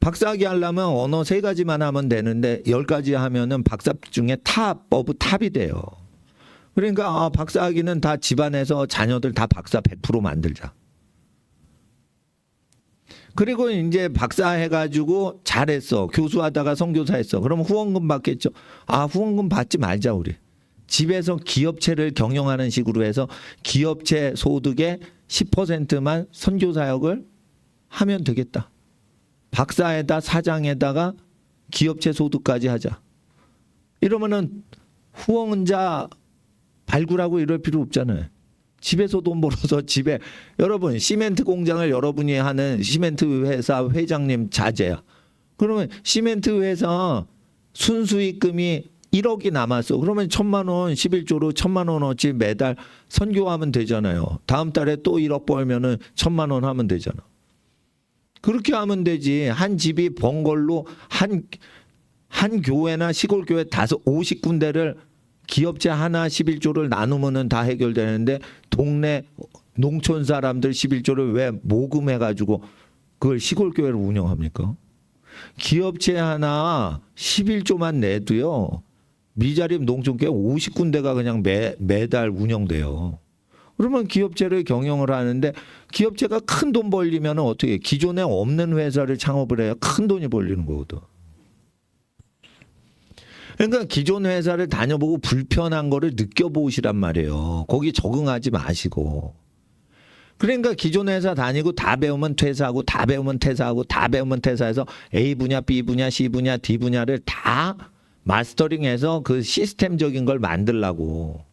박사학위 하려면 언어 3가지만 하면 되는데 10가지 하면은 박사 중에 탑 오브 탑이 돼요. 그러니까 아, 박사학위는 다 집안에서 자녀들 다 박사 100% 만들자. 그리고 이제 박사 해가지고 잘했어. 교수하다가 선교사 했어. 그러면 후원금 받겠죠. 아, 후원금 받지 말자 우리. 집에서 기업체를 경영하는 식으로 해서 기업체 소득의 10%만 선교사역을 하면 되겠다. 박사에다 사장에다가 기업체 소득까지 하자. 이러면은 후원자 발굴하고 이럴 필요 없잖아요. 집에서 돈 벌어서 집에 여러분 시멘트 공장을 여러분이 하는 시멘트 회사 회장님 자제야. 그러면 시멘트 회사 순수익금이 1억이 남았어. 그러면 1,000만 원 11조로 1,000만 원어치 매달 선교하면 되잖아요. 다음 달에 또 1억 벌면은 1,000만 원 하면 되잖아. 그렇게 하면 되지. 한 집이 번 걸로 한 교회나 시골 교회 50군데를 기업체 하나 11조를 나누면은 다 해결되는데 동네 농촌 사람들 11조를 왜 모금해가지고 그걸 시골 교회를 운영합니까? 기업체 하나 11조만 내도요. 미자립 농촌교회 50군데가 그냥 매달 운영돼요. 그러면 기업체를 경영을 하는데 기업체가 큰 돈 벌리면 어떻게 해? 기존에 없는 회사를 창업을 해야 큰 돈이 벌리는 거거든. 그러니까 기존 회사를 다녀보고 불편한 거를 느껴보시란 말이에요. 거기 적응하지 마시고. 그러니까 기존 회사 다니고 다 배우면 퇴사하고 다 배우면 퇴사하고 다 배우면 퇴사해서 A 분야, B 분야, C 분야, D 분야를 다 마스터링해서 그 시스템적인 걸 만들라고.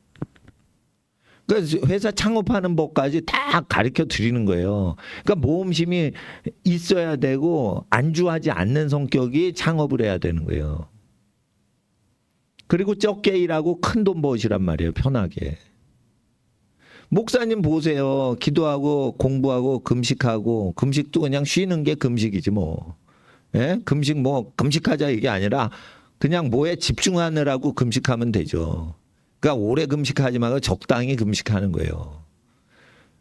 그러니까 회사 창업하는 법까지 다 가르쳐 드리는 거예요. 그러니까 모험심이 있어야 되고 안주하지 않는 성격이 창업을 해야 되는 거예요. 그리고 적게 일하고 큰 돈 버시란 말이에요. 편하게. 목사님 보세요. 기도하고 공부하고 금식하고 금식도 그냥 쉬는 게 금식이지 뭐. 예? 금식 뭐 금식하자 이게 아니라 그냥 뭐에 집중하느라고 금식하면 되죠. 그러니까 오래 금식하지 말고 적당히 금식하는 거예요.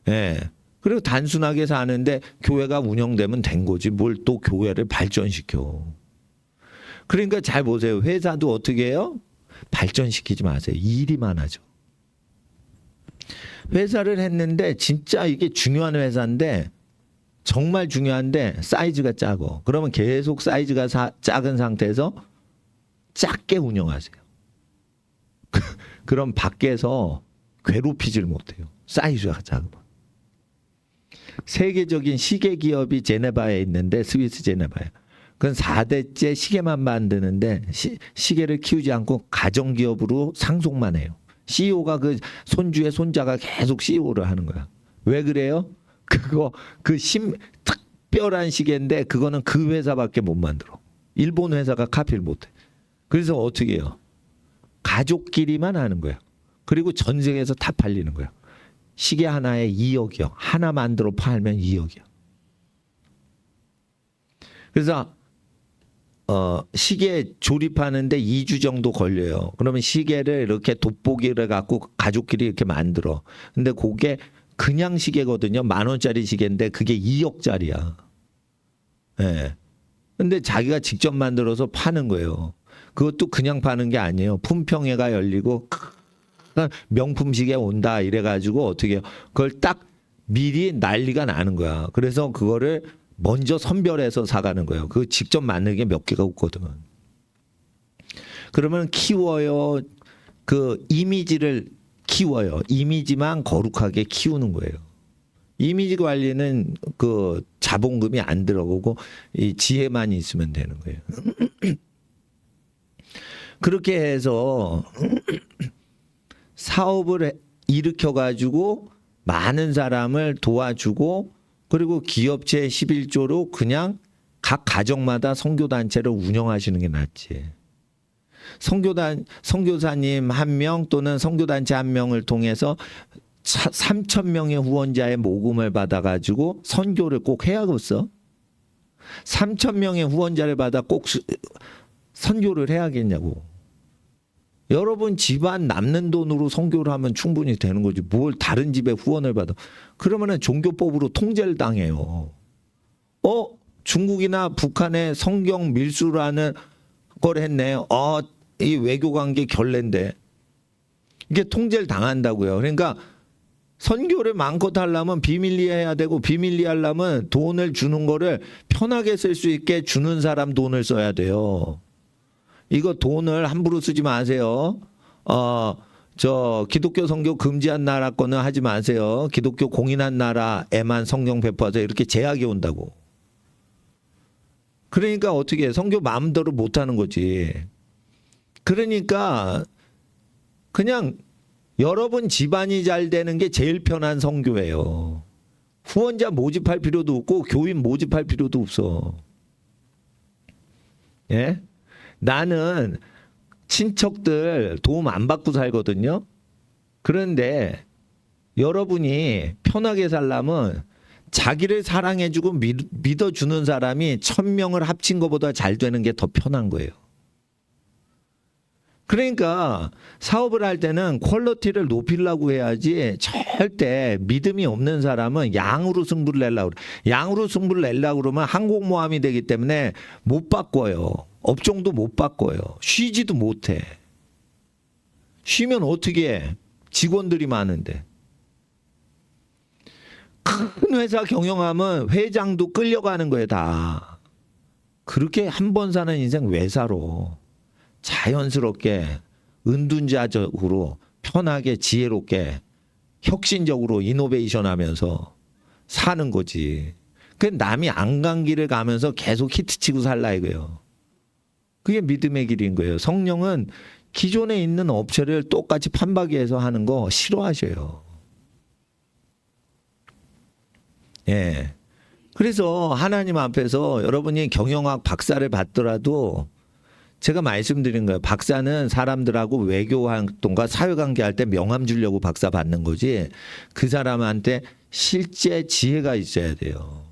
예. 그리고 단순하게 사는데 교회가 운영되면 된 거지 뭘 또 교회를 발전시켜. 그러니까 잘 보세요. 회사도 어떻게 해요? 발전시키지 마세요. 일이 많아져. 회사를 했는데 진짜 이게 중요한 회사인데 정말 중요한데 사이즈가 작어. 그러면 계속 사이즈가 작은 상태에서 작게 운영하세요. 그럼 밖에서 괴롭히질 못해요. 사이즈가 작으면. 세계적인 시계 기업이 제네바에 있는데 스위스 제네바에. 그건 4대째 시계만 만드는데 시계를 키우지 않고 가정기업으로 상속만 해요. CEO가 그 손주의 손자가 계속 CEO를 하는 거야. 왜 그래요? 그거 특별한 시계인데 그거는 그 회사밖에 못 만들어. 일본 회사가 카피를 못해. 그래서 어떻게 해요? 가족끼리만 하는 거야. 그리고 전 세계에서 다 팔리는 거야. 시계 하나에 2억이요. 하나 만들어 팔면 2억이요. 그래서 시계 조립하는데 2주 정도 걸려요. 그러면 시계를 이렇게 돋보기를 갖고 가족끼리 이렇게 만들어. 근데 그게 그냥 시계거든요. 10,000원짜리 시계인데 그게 2억짜리야. 예. 근데 자기가 직접 만들어서 파는 거예요. 그것도 그냥 파는 게 아니에요. 품평회가 열리고 명품 시계 온다 이래가지고 어떻게 해요? 그걸 딱 미리 난리가 나는 거야. 그래서 그거를 먼저 선별해서 사가는 거예요. 그거 직접 만드는 게 몇 개가 없거든. 그러면 키워요. 그 이미지를 키워요. 이미지만 거룩하게 키우는 거예요. 이미지 관리는 그 자본금이 안 들어가고 이 지혜만 있으면 되는 거예요. 그렇게 해서 사업을 일으켜 가지고 많은 사람을 도와주고 그리고 기업체 11조로 그냥 각 가정마다 선교단체를 운영하시는 게 낫지. 선교사님 한 명 또는 선교단체 한 명을 통해서 3,000명의 후원자의 모금을 받아가지고 선교를 꼭 해야겠어? 3,000명의 후원자를 받아 꼭 선교를 해야겠냐고. 여러분 집안 남는 돈으로 선교를 하면 충분히 되는 거지. 뭘 다른 집에 후원을 받아. 그러면은 종교법으로 통제를 당해요. 중국이나 북한에 성경 밀수라는 걸 했네. 이 외교관계 결례인데. 이게 통제를 당한다고요. 그러니까 선교를 마음껏 하려면 비밀리에 해야 되고 비밀리에 하려면 돈을 주는 거를 편하게 쓸 수 있게 주는 사람 돈을 써야 돼요. 이거 돈을 함부로 쓰지 마세요. 기독교 선교 금지한 나라 거는 하지 마세요. 기독교 공인한 나라에만 성경 배포하세요. 이렇게 제약이 온다고. 그러니까 어떻게 해? 선교 마음대로 못 하는 거지. 그러니까 그냥 여러분 집안이 잘 되는 게 제일 편한 선교예요. 후원자 모집할 필요도 없고 교인 모집할 필요도 없어. 예? 나는 친척들 도움 안 받고 살거든요. 그런데 여러분이 편하게 살려면 자기를 사랑해주고 믿어주는 사람이 1,000명을 합친 것보다 잘 되는 게 더 편한 거예요. 그러니까 사업을 할 때는 퀄리티를 높이려고 해야지 절대 믿음이 없는 사람은 양으로 승부를 내려고 그래. 양으로 승부를 내려고 그러면 항공모함이 되기 때문에 못 바꿔요. 업종도 못 바꿔요. 쉬지도 못해. 쉬면 어떻게 해? 직원들이 많은데. 큰 회사 경영하면 회장도 끌려가는 거예요, 다. 그렇게 한 번 사는 인생 왜 살아? 자연스럽게 은둔자적으로 편하게 지혜롭게 혁신적으로 이노베이션 하면서 사는 거지. 그 남이 안 간 길을 가면서 계속 히트치고 살라 이거예요. 그게 믿음의 길인 거예요. 성령은 기존에 있는 업체를 똑같이 판박이해서 하는 거 싫어하셔요. 예. 그래서 하나님 앞에서 여러분이 경영학 박사를 받더라도 제가 말씀드린 거예요. 박사는 사람들하고 외교 활동과 사회관계 할 때 명함 주려고 박사 받는 거지 그 사람한테 실제 지혜가 있어야 돼요.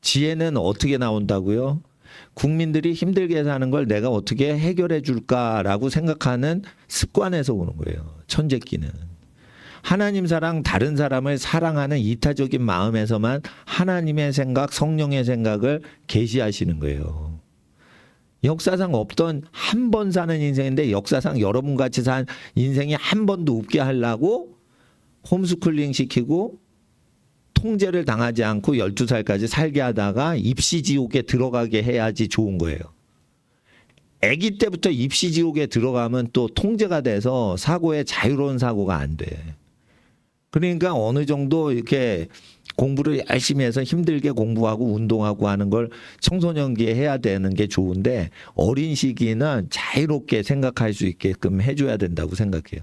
지혜는 어떻게 나온다고요? 국민들이 힘들게 사는 걸 내가 어떻게 해결해 줄까라고 생각하는 습관에서 오는 거예요. 천재끼는. 하나님 사랑, 다른 사람을 사랑하는 이타적인 마음에서만 하나님의 생각, 성령의 생각을 계시하시는 거예요. 역사상 없던 한 번 사는 인생인데 역사상 여러분 같이 산 인생이 한 번도 없게 하려고 홈스쿨링 시키고 통제를 당하지 않고 12살까지 살게 하다가 입시지옥에 들어가게 해야지 좋은 거예요. 아기 때부터 입시지옥에 들어가면 또 통제가 돼서 사고에 자유로운 사고가 안 돼. 그러니까 어느 정도 이렇게 공부를 열심히 해서 힘들게 공부하고 운동하고 하는 걸 청소년기에 해야 되는 게 좋은데 어린 시기는 자유롭게 생각할 수 있게끔 해줘야 된다고 생각해요.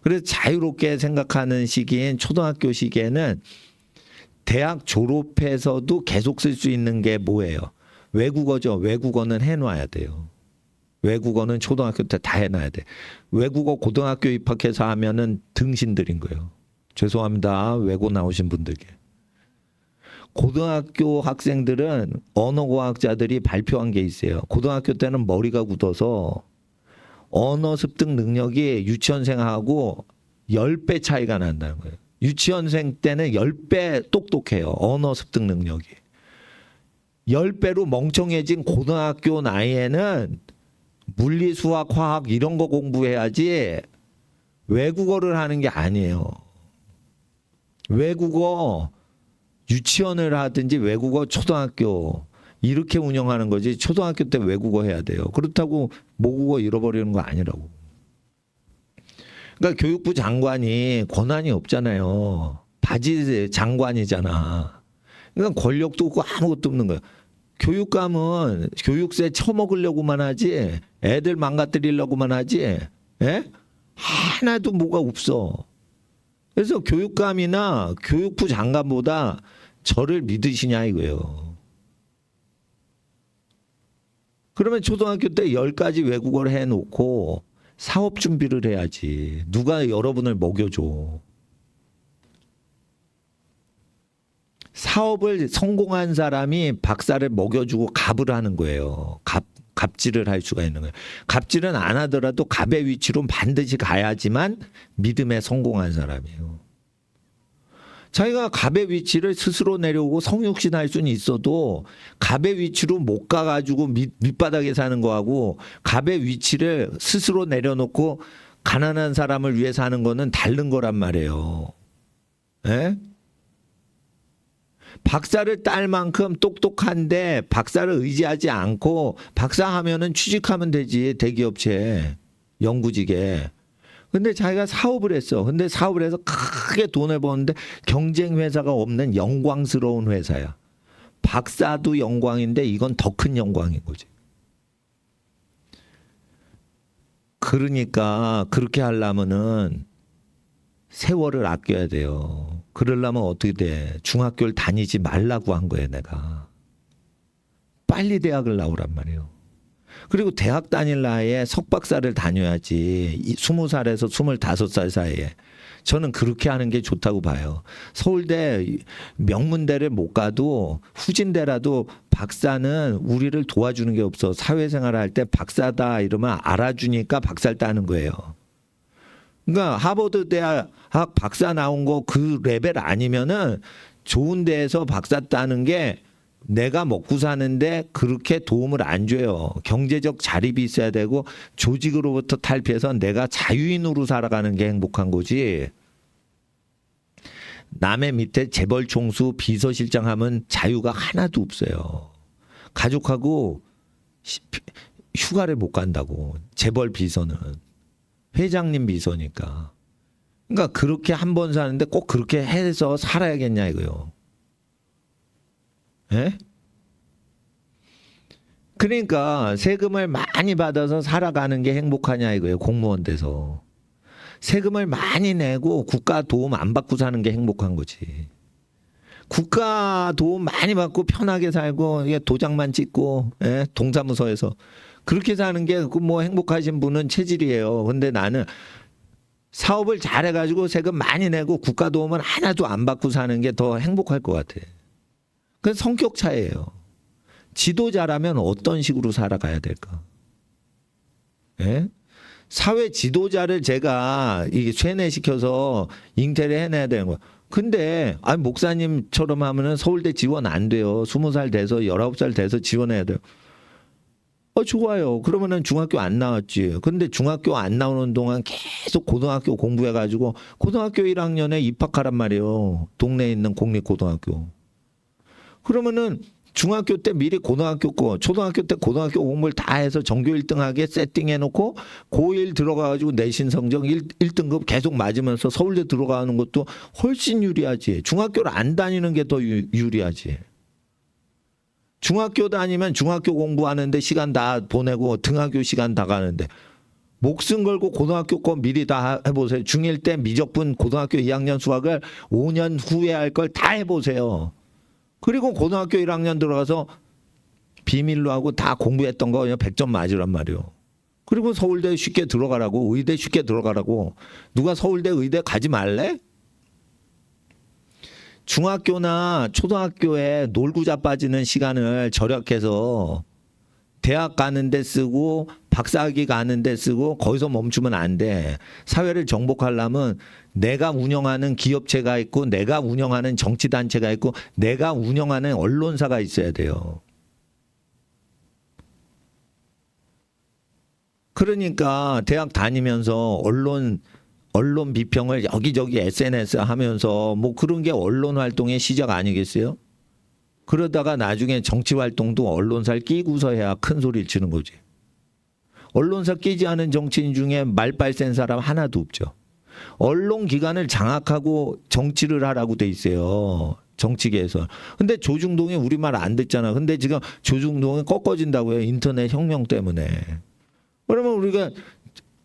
그래서 자유롭게 생각하는 시기인 초등학교 시기에는 대학 졸업해서도 계속 쓸 수 있는 게 뭐예요? 외국어죠. 외국어는 해놔야 돼요. 외국어는 초등학교 때 다 해놔야 돼. 외국어 고등학교 입학해서 하면은 등신들인 거예요. 죄송합니다. 외고 나오신 분들께. 고등학교 학생들은 언어과학자들이 발표한 게 있어요. 고등학교 때는 머리가 굳어서 언어 습득 능력이 유치원생하고 10배 차이가 난다는 거예요. 유치원생 때는 10배 똑똑해요. 언어 습득 능력이. 10배로 멍청해진 고등학교 나이에는 물리, 수학, 화학 이런 거 공부해야지 외국어를 하는 게 아니에요. 외국어 유치원을 하든지 외국어 초등학교 이렇게 운영하는 거지. 초등학교 때 외국어 해야 돼요. 그렇다고 모국어 잃어버리는 거 아니라고. 그러니까 교육부 장관이 권한이 없잖아요. 바지 장관이잖아. 그러니까 권력도 없고 아무것도 없는 거야. 교육감은 교육세 처먹으려고만 하지 애들 망가뜨리려고만 하지 예? 하나도 뭐가 없어. 그래서 교육감이나 교육부 장관보다 저를 믿으시냐 이거예요. 그러면 초등학교 때 10가지 외국어를 해놓고 사업 준비를 해야지. 누가 여러분을 먹여줘. 사업을 성공한 사람이 박사를 먹여주고 갑을 하는 거예요. 갑질을 할 수가 있는 거예요. 갑질은 안 하더라도 갑의 위치로 반드시 가야지만 믿음에 성공한 사람이에요. 자기가 갑의 위치를 스스로 내려오고 성육신할 수는 있어도 갑의 위치로 못 가가지고 밑바닥에 사는 거하고 갑의 위치를 스스로 내려놓고 가난한 사람을 위해 사는 거는 다른 거란 말이에요. 예? 박사를 딸 만큼 똑똑한데 박사를 의지하지 않고 박사하면은 취직하면 되지. 대기업체 연구직에. 근데 자기가 사업을 했어. 근데 사업을 해서 크게 돈을 버는데 경쟁 회사가 없는 영광스러운 회사야. 박사도 영광인데 이건 더 큰 영광인 거지. 그러니까 그렇게 하려면은 세월을 아껴야 돼요. 그러려면 어떻게 돼? 중학교를 다니지 말라고 한 거예요, 내가. 빨리 대학을 나오란 말이에요. 그리고 대학 다닐 나이에 석박사를 다녀야지. 20살에서 25살 사이에. 저는 그렇게 하는 게 좋다고 봐요. 서울대 명문대를 못 가도 후진대라도 박사는 우리를 도와주는 게 없어. 사회생활 할 때 박사다 이러면 알아주니까 박사를 따는 거예요. 그러니까 하버드 대학 박사 나온 거 그 레벨 아니면은 좋은 데에서 박사 따는 게 내가 먹고 사는데 그렇게 도움을 안 줘요. 경제적 자립이 있어야 되고 조직으로부터 탈피해서 내가 자유인으로 살아가는 게 행복한 거지. 남의 밑에 재벌 총수 비서실장 하면 자유가 하나도 없어요. 가족하고 휴가를 못 간다고. 재벌 비서는. 회장님 비서니까. 그러니까 그렇게 한 번 사는데 꼭 그렇게 해서 살아야겠냐 이거요. 예? 그러니까 세금을 많이 받아서 살아가는 게 행복하냐 이거예요. 공무원 돼서. 세금을 많이 내고 국가 도움 안 받고 사는 게 행복한 거지. 국가 도움 많이 받고 편하게 살고 도장만 찍고 예? 동사무소에서 그렇게 사는 게 뭐 행복하신 분은 체질이에요. 근데 나는 사업을 잘해가지고 세금 많이 내고 국가 도움을 하나도 안 받고 사는 게 더 행복할 것 같아. 그건 성격 차이예요. 지도자라면 어떤 식으로 살아가야 될까? 예? 사회 지도자를 제가 이게 쇠뇌시켜서 잉태를 해내야 되는 거야. 근데 아니 목사님처럼 하면은 서울대 지원 안 돼요. 20살 돼서 19살 돼서 지원해야 돼요. 좋아요. 그러면은 중학교 안 나왔지. 근데 중학교 안 나오는 동안 계속 고등학교 공부해가지고 고등학교 1학년에 입학하란 말이에요. 동네에 있는 공립고등학교. 그러면은 중학교 때 미리 고등학교 거, 초등학교 때 고등학교 공부를 다 해서 전교 1등하게 세팅해놓고 고1 들어가가지고 내신 성적 1등급 계속 맞으면서 서울대 들어가는 것도 훨씬 유리하지. 중학교를 안 다니는 게 더 유리하지. 중학교 다니면 중학교 공부하는데 시간 다 보내고 등하교 시간 다 가는데 목숨 걸고 고등학교 거 미리 다 해보세요. 중1 때 미적분 고등학교 2학년 수학을 5년 후에 할 걸 다 해보세요. 그리고 고등학교 1학년 들어가서 비밀로 하고 다 공부했던 거 그냥 100점 맞으란 말이에요. 그리고 서울대 쉽게 들어가라고, 의대 쉽게 들어가라고. 누가 서울대 의대 가지 말래? 중학교나 초등학교에 놀고 자빠지는 시간을 절약해서 대학 가는 데 쓰고 박사학위 가는 데 쓰고 거기서 멈추면 안 돼. 사회를 정복하려면 내가 운영하는 기업체가 있고 내가 운영하는 정치단체가 있고 내가 운영하는 언론사가 있어야 돼요. 그러니까 대학 다니면서 언론 언론 비평을 여기저기 SNS 하면서 뭐 그런 게 언론 활동의 시작 아니겠어요? 그러다가 나중에 정치 활동도 언론사를 끼고서 해야 큰 소리를 치는 거지. 언론사 끼지 않은 정치인 중에 말빨 센 사람 하나도 없죠. 언론 기관을 장악하고 정치를 하라고 돼 있어요. 정치계에서. 근데 조중동이 우리 말 안 듣잖아. 근데 지금 조중동이 꺾어진다고요. 인터넷 혁명 때문에. 그러면 우리가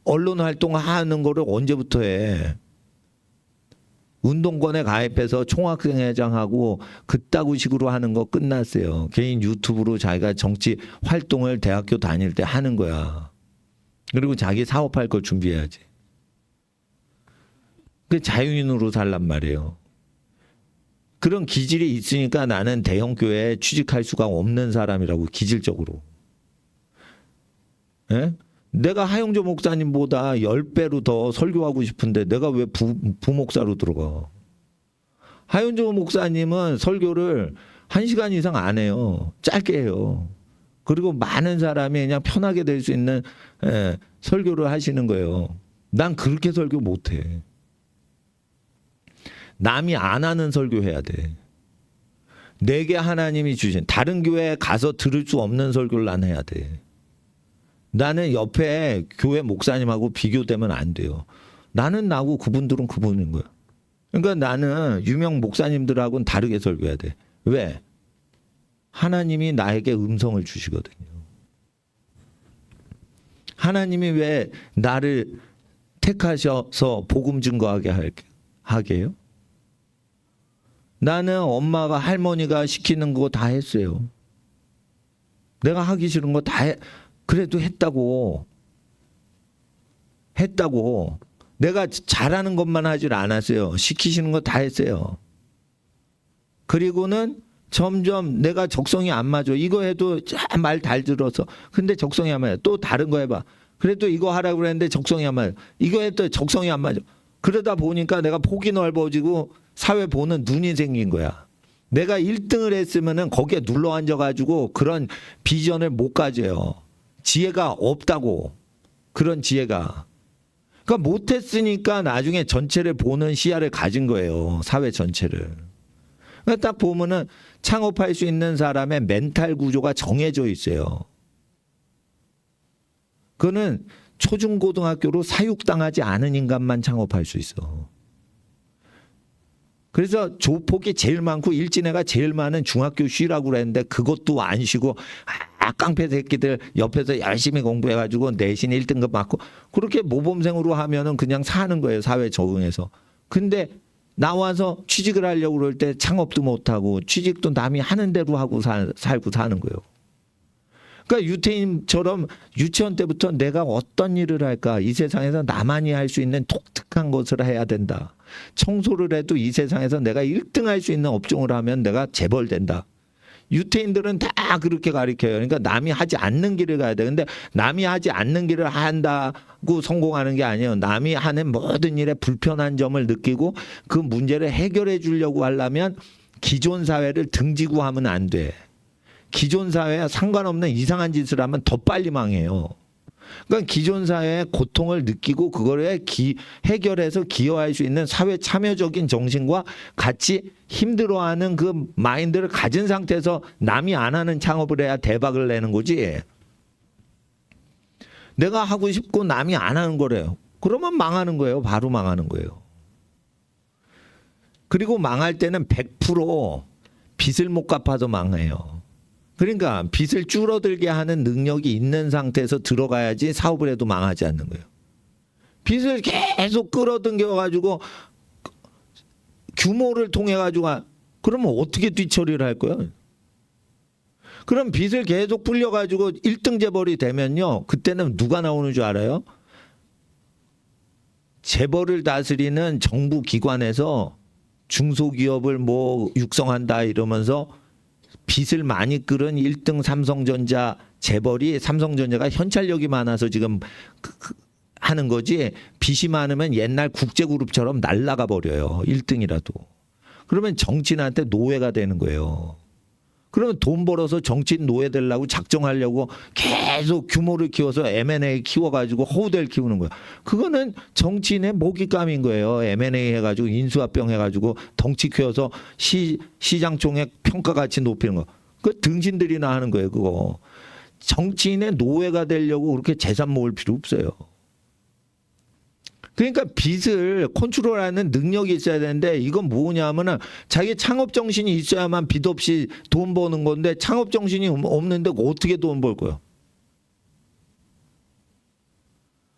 언론 활동하는 거를 언제부터 해? 운동권에 가입해서 총학생회장하고 그따구 식으로 하는 거 끝났어요. 개인 유튜브로 자기가 정치 활동을 대학교 다닐 때 하는 거야. 그리고 자기 사업할 걸 준비해야지. 그 자유인으로 살란 말이에요. 그런 기질이 있으니까 나는 대형 교회에 취직할 수가 없는 사람이라고, 기질적으로. 예? 내가 하용조 목사님보다 10배로 더 설교하고 싶은데 내가 왜 부목사로 들어가? 하용조 목사님은 설교를 1시간 이상 안 해요. 짧게 해요. 그리고 많은 사람이 그냥 편하게 될 수 있는 설교를 하시는 거예요. 난 그렇게 설교 못해. 남이 안 하는 설교해야 돼. 내게 하나님이 주신, 다른 교회에 가서 들을 수 없는 설교를 난 해야 돼. 나는 옆에 교회 목사님하고 비교되면 안 돼요. 나는 나고 그분들은 그분인 거야. 그러니까 나는 유명 목사님들하고는 다르게 설교해야 돼. 왜? 하나님이 나에게 음성을 주시거든요. 하나님이 왜 나를 택하셔서 복음 증거하게 하게요? 나는 엄마가, 할머니가 시키는 거 다 했어요. 내가 하기 싫은 거 다 그래도 했다고. 내가 잘하는 것만 하질 않았어요. 시키시는 거 다 했어요. 그리고는 점점 내가 적성이 안 맞아. 이거 해도 말 잘 들어서. 근데 적성이 안 맞아. 또 다른 거 해봐. 그래도 이거 하라고 그랬는데 적성이 안 맞아. 이거 해도 적성이 안 맞아. 그러다 보니까 내가 폭이 넓어지고 사회 보는 눈이 생긴 거야. 내가 1등을 했으면은 거기에 눌러 앉아가지고 그런 비전을 못 가져요. 지혜가 없다고. 그런 지혜가. 그러니까 못했으니까 나중에 전체를 보는 시야를 가진 거예요. 사회 전체를. 그러니까 딱 보면은 창업할 수 있는 사람의 멘탈 구조가 정해져 있어요. 그거는 초중고등학교로 사육당하지 않은 인간만 창업할 수 있어. 그래서 조폭이 제일 많고 일진애가 제일 많은 중학교 쉬라고 그랬는데 그것도 안 쉬고 깡패 새끼들 옆에서 열심히 공부해가지고 내신 1등급 맞고 그렇게 모범생으로 하면은 그냥 사는 거예요. 사회 적응해서. 근데 나와서 취직을 하려고 그럴 때 창업도 못하고 취직도 남이 하는 대로 하고 살고 사는 거예요. 그러니까 유태인처럼 유치원 때부터 내가 어떤 일을 할까, 이 세상에서 나만이 할 수 있는 독특한 것을 해야 된다. 청소를 해도 이 세상에서 내가 1등 할 수 있는 업종을 하면 내가 재벌된다. 유태인들은 다 그렇게 가르쳐요. 그러니까 남이 하지 않는 길을 가야 돼. 근데 남이 하지 않는 길을 한다고 성공하는 게 아니에요. 남이 하는 모든 일에 불편한 점을 느끼고 그 문제를 해결해 주려고 하려면 기존 사회를 등지고 하면 안 돼. 기존 사회와 상관없는 이상한 짓을 하면 더 빨리 망해요. 그러니까 기존 사회의 고통을 느끼고 그거를 해결해서 기여할 수 있는 사회 참여적인 정신과 같이 힘들어하는 그 마인드를 가진 상태에서 남이 안 하는 창업을 해야 대박을 내는 거지. 내가 하고 싶고 남이 안 하는 거래요. 그러면 망하는 거예요. 바로 망하는 거예요. 그리고 망할 때는 100% 빚을 못 갚아서 망해요. 그러니까 빚을 줄어들게 하는 능력이 있는 상태에서 들어가야지 사업을 해도 망하지 않는 거예요. 빚을 계속 끌어당겨 가지고 규모를 통해 가지고 그러면 어떻게 뒤처리를 할 거야? 그럼 빚을 계속 불려 가지고 1등 재벌이 되면요. 그때는 누가 나오는 줄 알아요? 재벌을 다스리는 정부 기관에서 중소기업을 뭐 육성한다 이러면서 빚을 많이 끌은 1등 삼성전자 재벌이, 삼성전자가 현찰력이 많아서 지금 하는 거지, 빚이 많으면 옛날 국제그룹처럼 날아가 버려요. 1등이라도. 그러면 정치인한테 노예가 되는 거예요. 그러면 돈 벌어서 정치인 노예 되려고 작정하려고 계속 규모를 키워서 M&A 키워가지고 허우대를 키우는 거야. 그거는 정치인의 먹잇감인 거예요. M&A 해가지고 인수합병 해가지고 덩치 키워서 시장 총액 평가가치 높이는 거. 그 등신들이나 하는 거예요. 그거. 정치인의 노예가 되려고 그렇게 재산 모을 필요 없어요. 그러니까 빚을 컨트롤하는 능력이 있어야 되는데 이건 뭐냐면은 자기 창업 정신이 있어야만 빚 없이 돈 버는 건데 창업 정신이 없는데 어떻게 돈 벌 거예요?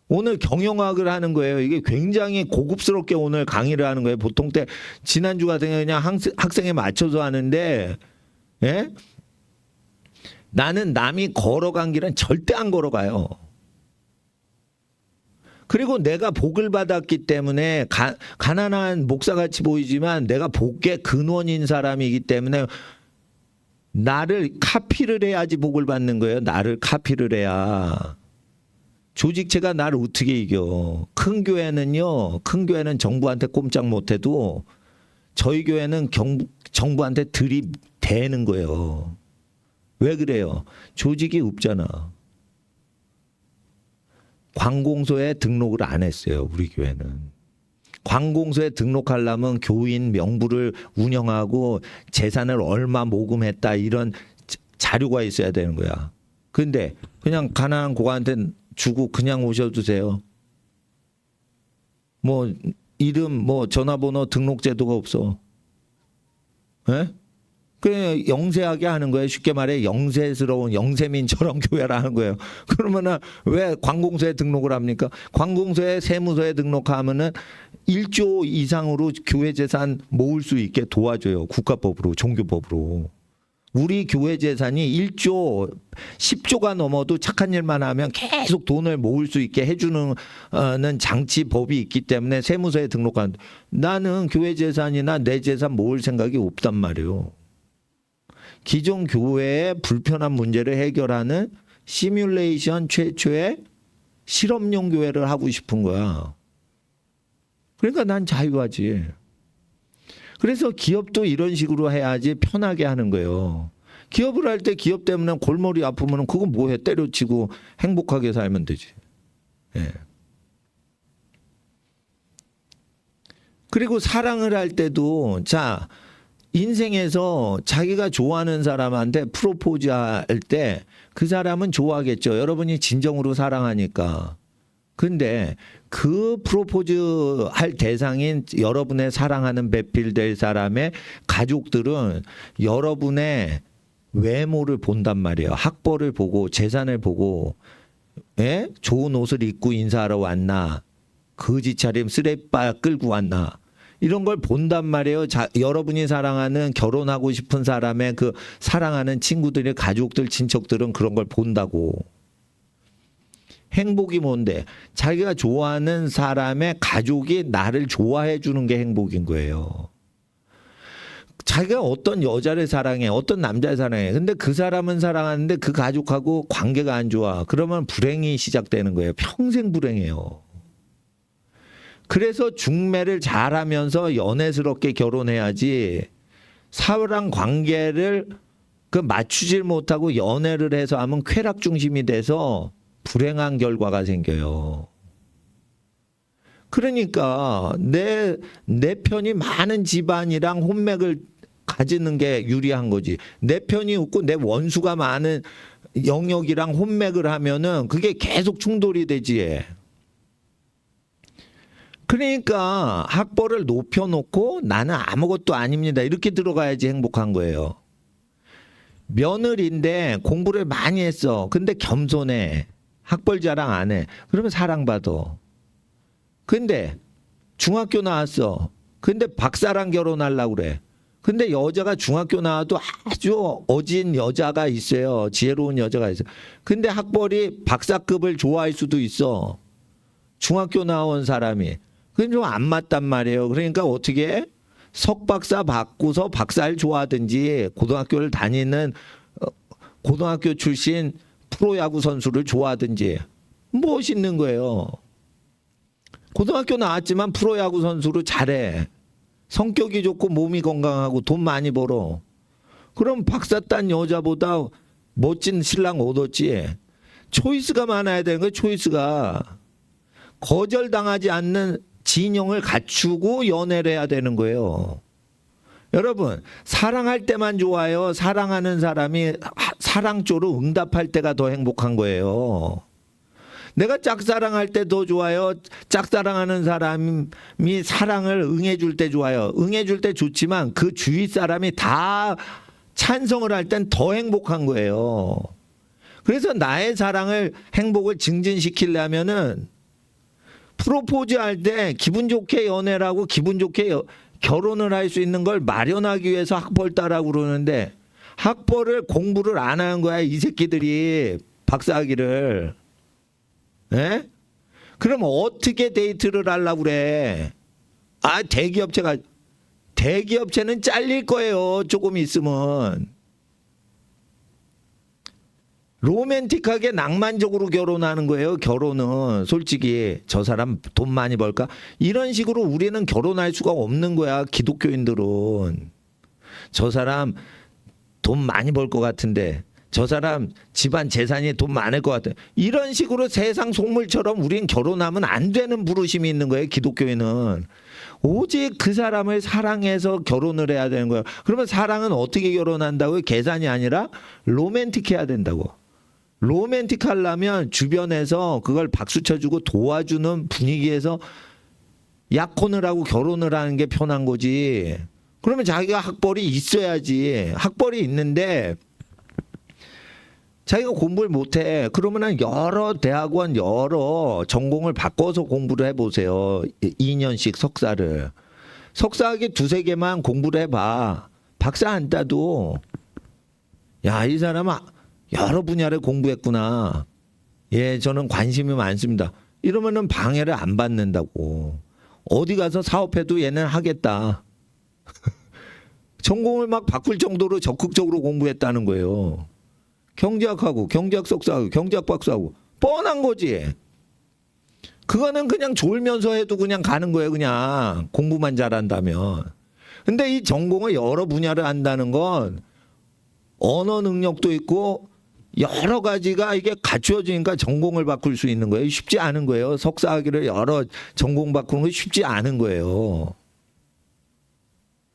오늘 경영학을 하는 거예요. 이게 굉장히 고급스럽게 오늘 강의를 하는 거예요. 보통 때 지난주 같은 경우 그냥 학생에 맞춰서 하는데 예? 나는 남이 걸어간 길은 절대 안 걸어가요. 그리고 내가 복을 받았기 때문에 가난한 목사같이 보이지만 내가 복의 근원인 사람이기 때문에 나를 카피를 해야지 복을 받는 거예요. 나를 카피를 해야. 조직체가 나를 어떻게 이겨. 큰 교회는 정부한테 꼼짝 못해도 저희 교회는 정부한테 들이대는 거예요. 왜 그래요? 조직이 없잖아. 관공서에 등록을 안 했어요. 우리 교회는. 관공서에 등록하려면 교인 명부를 운영하고 재산을 얼마 모금했다 이런 자료가 있어야 되는 거야. 근데 그냥 가난한 고관한테 주고 그냥 오셔도 돼요. 뭐 이름 뭐 전화번호 등록 제도가 없어. 예? 그냥 영세하게 하는 거예요. 쉽게 말해 영세스러운 영세민처럼 교회를 하는 거예요. 그러면은 왜 관공서에 등록을 합니까? 관공서에 세무서에 등록하면은 1조 이상으로 교회 재산 모을 수 있게 도와줘요. 국가법으로, 종교법으로. 우리 교회 재산이 1조, 10조가 넘어도 착한 일만 하면 계속 돈을 모을 수 있게 해주는 장치 법이 있기 때문에 세무서에 등록한. 나는 교회 재산이나 내 재산 모을 생각이 없단 말이에요. 기존 교회의 불편한 문제를 해결하는 시뮬레이션 최초의 실험용 교회를 하고 싶은 거야. 그러니까 난 자유하지. 그래서 기업도 이런 식으로 해야지 편하게 하는 거예요. 기업을 할 때 기업 때문에 골머리 아프면 그거 뭐해 때려치고 행복하게 살면 되지. 예. 그리고 사랑을 할 때도 자 인생에서 자기가 좋아하는 사람한테 프로포즈 할 때 그 사람은 좋아하겠죠. 여러분이 진정으로 사랑하니까. 근데 그 프로포즈 할 대상인 여러분의 사랑하는 배필될 사람의 가족들은 여러분의 외모를 본단 말이에요. 학벌을 보고 재산을 보고 예? 좋은 옷을 입고 인사하러 왔나. 거지 차림 쓰레빠 끌고 왔나. 이런 걸 본단 말이에요. 여러분이 사랑하는 결혼하고 싶은 사람의 그 사랑하는 친구들의 가족들 친척들은 그런 걸 본다고. 행복이 뭔데? 자기가 좋아하는 사람의 가족이 나를 좋아해 주는 게 행복인 거예요. 자기가 어떤 여자를 사랑해, 어떤 남자를 사랑해. 근데 그 사람은 사랑하는데 그 가족하고 관계가 안 좋아. 그러면 불행이 시작되는 거예요. 평생 불행해요. 그래서 중매를 잘하면서 연애스럽게 결혼해야지 사랑 관계를 그 맞추질 못하고 연애를 해서 하면 쾌락 중심이 돼서 불행한 결과가 생겨요. 그러니까 내 편이 많은 집안이랑 혼맥을 가지는 게 유리한 거지. 내 편이 없고 내 원수가 많은 영역이랑 혼맥을 하면은 그게 계속 충돌이 되지. 그러니까 학벌을 높여놓고 나는 아무것도 아닙니다. 이렇게 들어가야지 행복한 거예요. 며느리인데 공부를 많이 했어. 근데 겸손해. 학벌 자랑 안 해. 그러면 사랑받아. 근데 중학교 나왔어. 근데 박사랑 결혼하려고 그래. 근데 여자가 중학교 나와도 아주 어진 여자가 있어요. 지혜로운 여자가 있어요. 근데 학벌이 박사급을 좋아할 수도 있어. 중학교 나온 사람이. 그건 좀 안 맞단 말이에요. 그러니까 어떻게 해? 석박사 받고서 박사를 좋아하든지 고등학교를 다니는 고등학교 출신 프로야구 선수를 좋아하든지 멋있는 거예요. 고등학교 나왔지만 프로야구 선수로 잘해. 성격이 좋고 몸이 건강하고 돈 많이 벌어. 그럼 박사 딴 여자보다 멋진 신랑 얻었지. 초이스가 많아야 되는 거예요. 초이스가. 거절당하지 않는 진영을 갖추고 연애를 해야 되는 거예요. 여러분, 사랑할 때만 좋아요. 사랑하는 사람이 사랑 쪽으로 응답할 때가 더 행복한 거예요. 내가 짝사랑할 때 더 좋아요. 짝사랑하는 사람이 사랑을 응해줄 때 좋아요. 응해줄 때 좋지만 그 주위 사람이 다 찬성을 할 땐 더 행복한 거예요. 그래서 나의 사랑을 행복을 증진시키려면은 프로포즈 할 때 기분 좋게 연애를 하고 기분 좋게 결혼을 할 수 있는 걸 마련하기 위해서 학벌 따라고 그러는데 학벌을 공부를 안 하는 거야. 이 새끼들이 박사학위를. 예? 그럼 어떻게 데이트를 하려고 그래? 아, 대기업체는 잘릴 거예요. 조금 있으면. 로맨틱하게 낭만적으로 결혼하는 거예요. 결혼은 솔직히 저 사람 돈 많이 벌까? 이런 식으로 우리는 결혼할 수가 없는 거야. 기독교인들은. 저 사람 돈 많이 벌 것 같은데 저 사람 집안 재산이 돈 많을 것 같아. 이런 식으로 세상 속물처럼 우린 결혼하면 안 되는 부르심이 있는 거예요. 기독교인은. 오직 그 사람을 사랑해서 결혼을 해야 되는 거예요. 그러면 사랑은 어떻게 결혼한다고요? 계산이 아니라 로맨틱해야 된다고. 로맨틱하려면 주변에서 그걸 박수 쳐주고 도와주는 분위기에서 약혼을 하고 결혼을 하는 게 편한 거지. 그러면 자기가 학벌이 있어야지. 학벌이 있는데 자기가 공부를 못해. 그러면은 여러 대학원 여러 전공을 바꿔서 공부를 해보세요. 2년씩 석사를. 석사학위 2-3개만 공부를 해봐. 박사 안 따도 야, 이 사람은 여러 분야를 공부했구나. 예, 저는 관심이 많습니다. 이러면은 방해를 안 받는다고. 어디 가서 사업해도 얘는 하겠다. 전공을 막 바꿀 정도로 적극적으로 공부했다는 거예요. 경제학하고 경제학 석사하고 경제학 박사하고 뻔한 거지. 그거는 그냥 졸면서 해도 그냥 가는 거예요. 그냥 공부만 잘한다면. 근데 이 전공을 여러 분야를 한다는 건 언어 능력도 있고 여러 가지가 이게 갖추어지니까 전공을 바꿀 수 있는 거예요. 쉽지 않은 거예요. 석사학위를 여러 전공 바꾸는 건 쉽지 않은 거예요.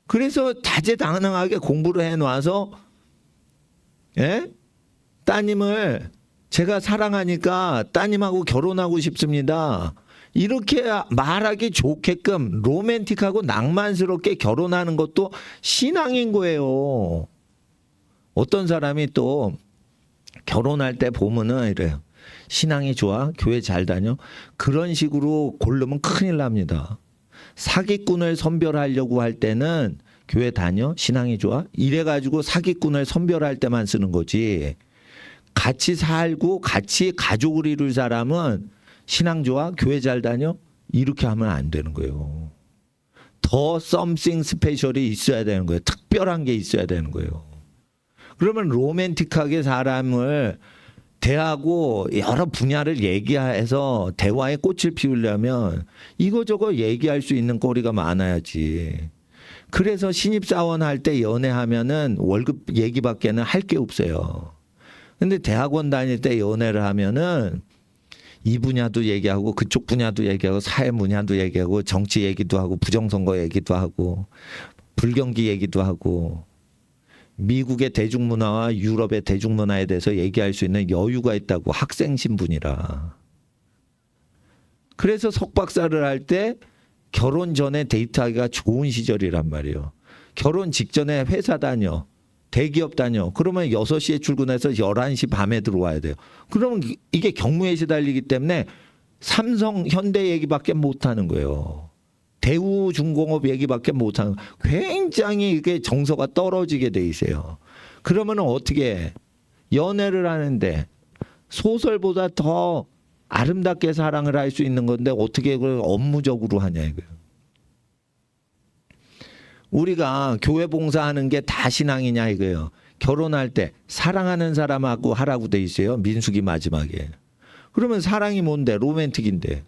그래서 다재다능하게 공부를 해놔서 예? 따님을 제가 사랑하니까 따님하고 결혼하고 싶습니다. 이렇게 말하기 좋게끔 로맨틱하고 낭만스럽게 결혼하는 것도 신앙인 거예요. 어떤 사람이 또 결혼할 때 보면은 이래요. 신앙이 좋아? 교회 잘 다녀? 그런 식으로 고르면 큰일 납니다. 사기꾼을 선별하려고 할 때는 교회 다녀? 신앙이 좋아? 이래가지고 사기꾼을 선별할 때만 쓰는 거지. 같이 살고 같이 가족을 이룰 사람은 신앙 좋아? 교회 잘 다녀? 이렇게 하면 안 되는 거예요. 더 something special이 있어야 되는 거예요. 특별한 게 있어야 되는 거예요. 그러면 로맨틱하게 사람을 대하고 여러 분야를 얘기해서 대화의 꽃을 피우려면 이거저거 얘기할 수 있는 거리가 많아야지. 그래서 신입사원 할 때 연애하면은 월급 얘기밖에는 할 게 없어요. 근데 대학원 다닐 때 연애를 하면은 이 분야도 얘기하고 그쪽 분야도 얘기하고 사회 분야도 얘기하고 정치 얘기도 하고 부정선거 얘기도 하고 불경기 얘기도 하고 미국의 대중문화와 유럽의 대중문화에 대해서 얘기할 수 있는 여유가 있다고. 학생 신분이라. 그래서 석박사를 할 때 결혼 전에 데이트하기가 좋은 시절이란 말이에요. 결혼 직전에 회사 다녀. 대기업 다녀. 그러면 6시에 출근해서 11시 밤에 들어와야 돼요. 그러면 이게 경무에 시달리기 때문에 삼성, 현대 얘기밖에 못하는 거예요. 대우중공업 얘기밖에 못하는, 굉장히 이게 정서가 떨어지게 돼 있어요. 그러면 어떻게 해? 연애를 하는데 소설보다 더 아름답게 사랑을 할 수 있는 건데 어떻게 그걸 업무적으로 하냐 이거예요. 우리가 교회 봉사하는 게 다 신앙이냐 이거예요. 결혼할 때 사랑하는 사람하고 하라고 돼 있어요. 민수기 마지막에. 그러면 사랑이 뭔데? 로맨틱인데.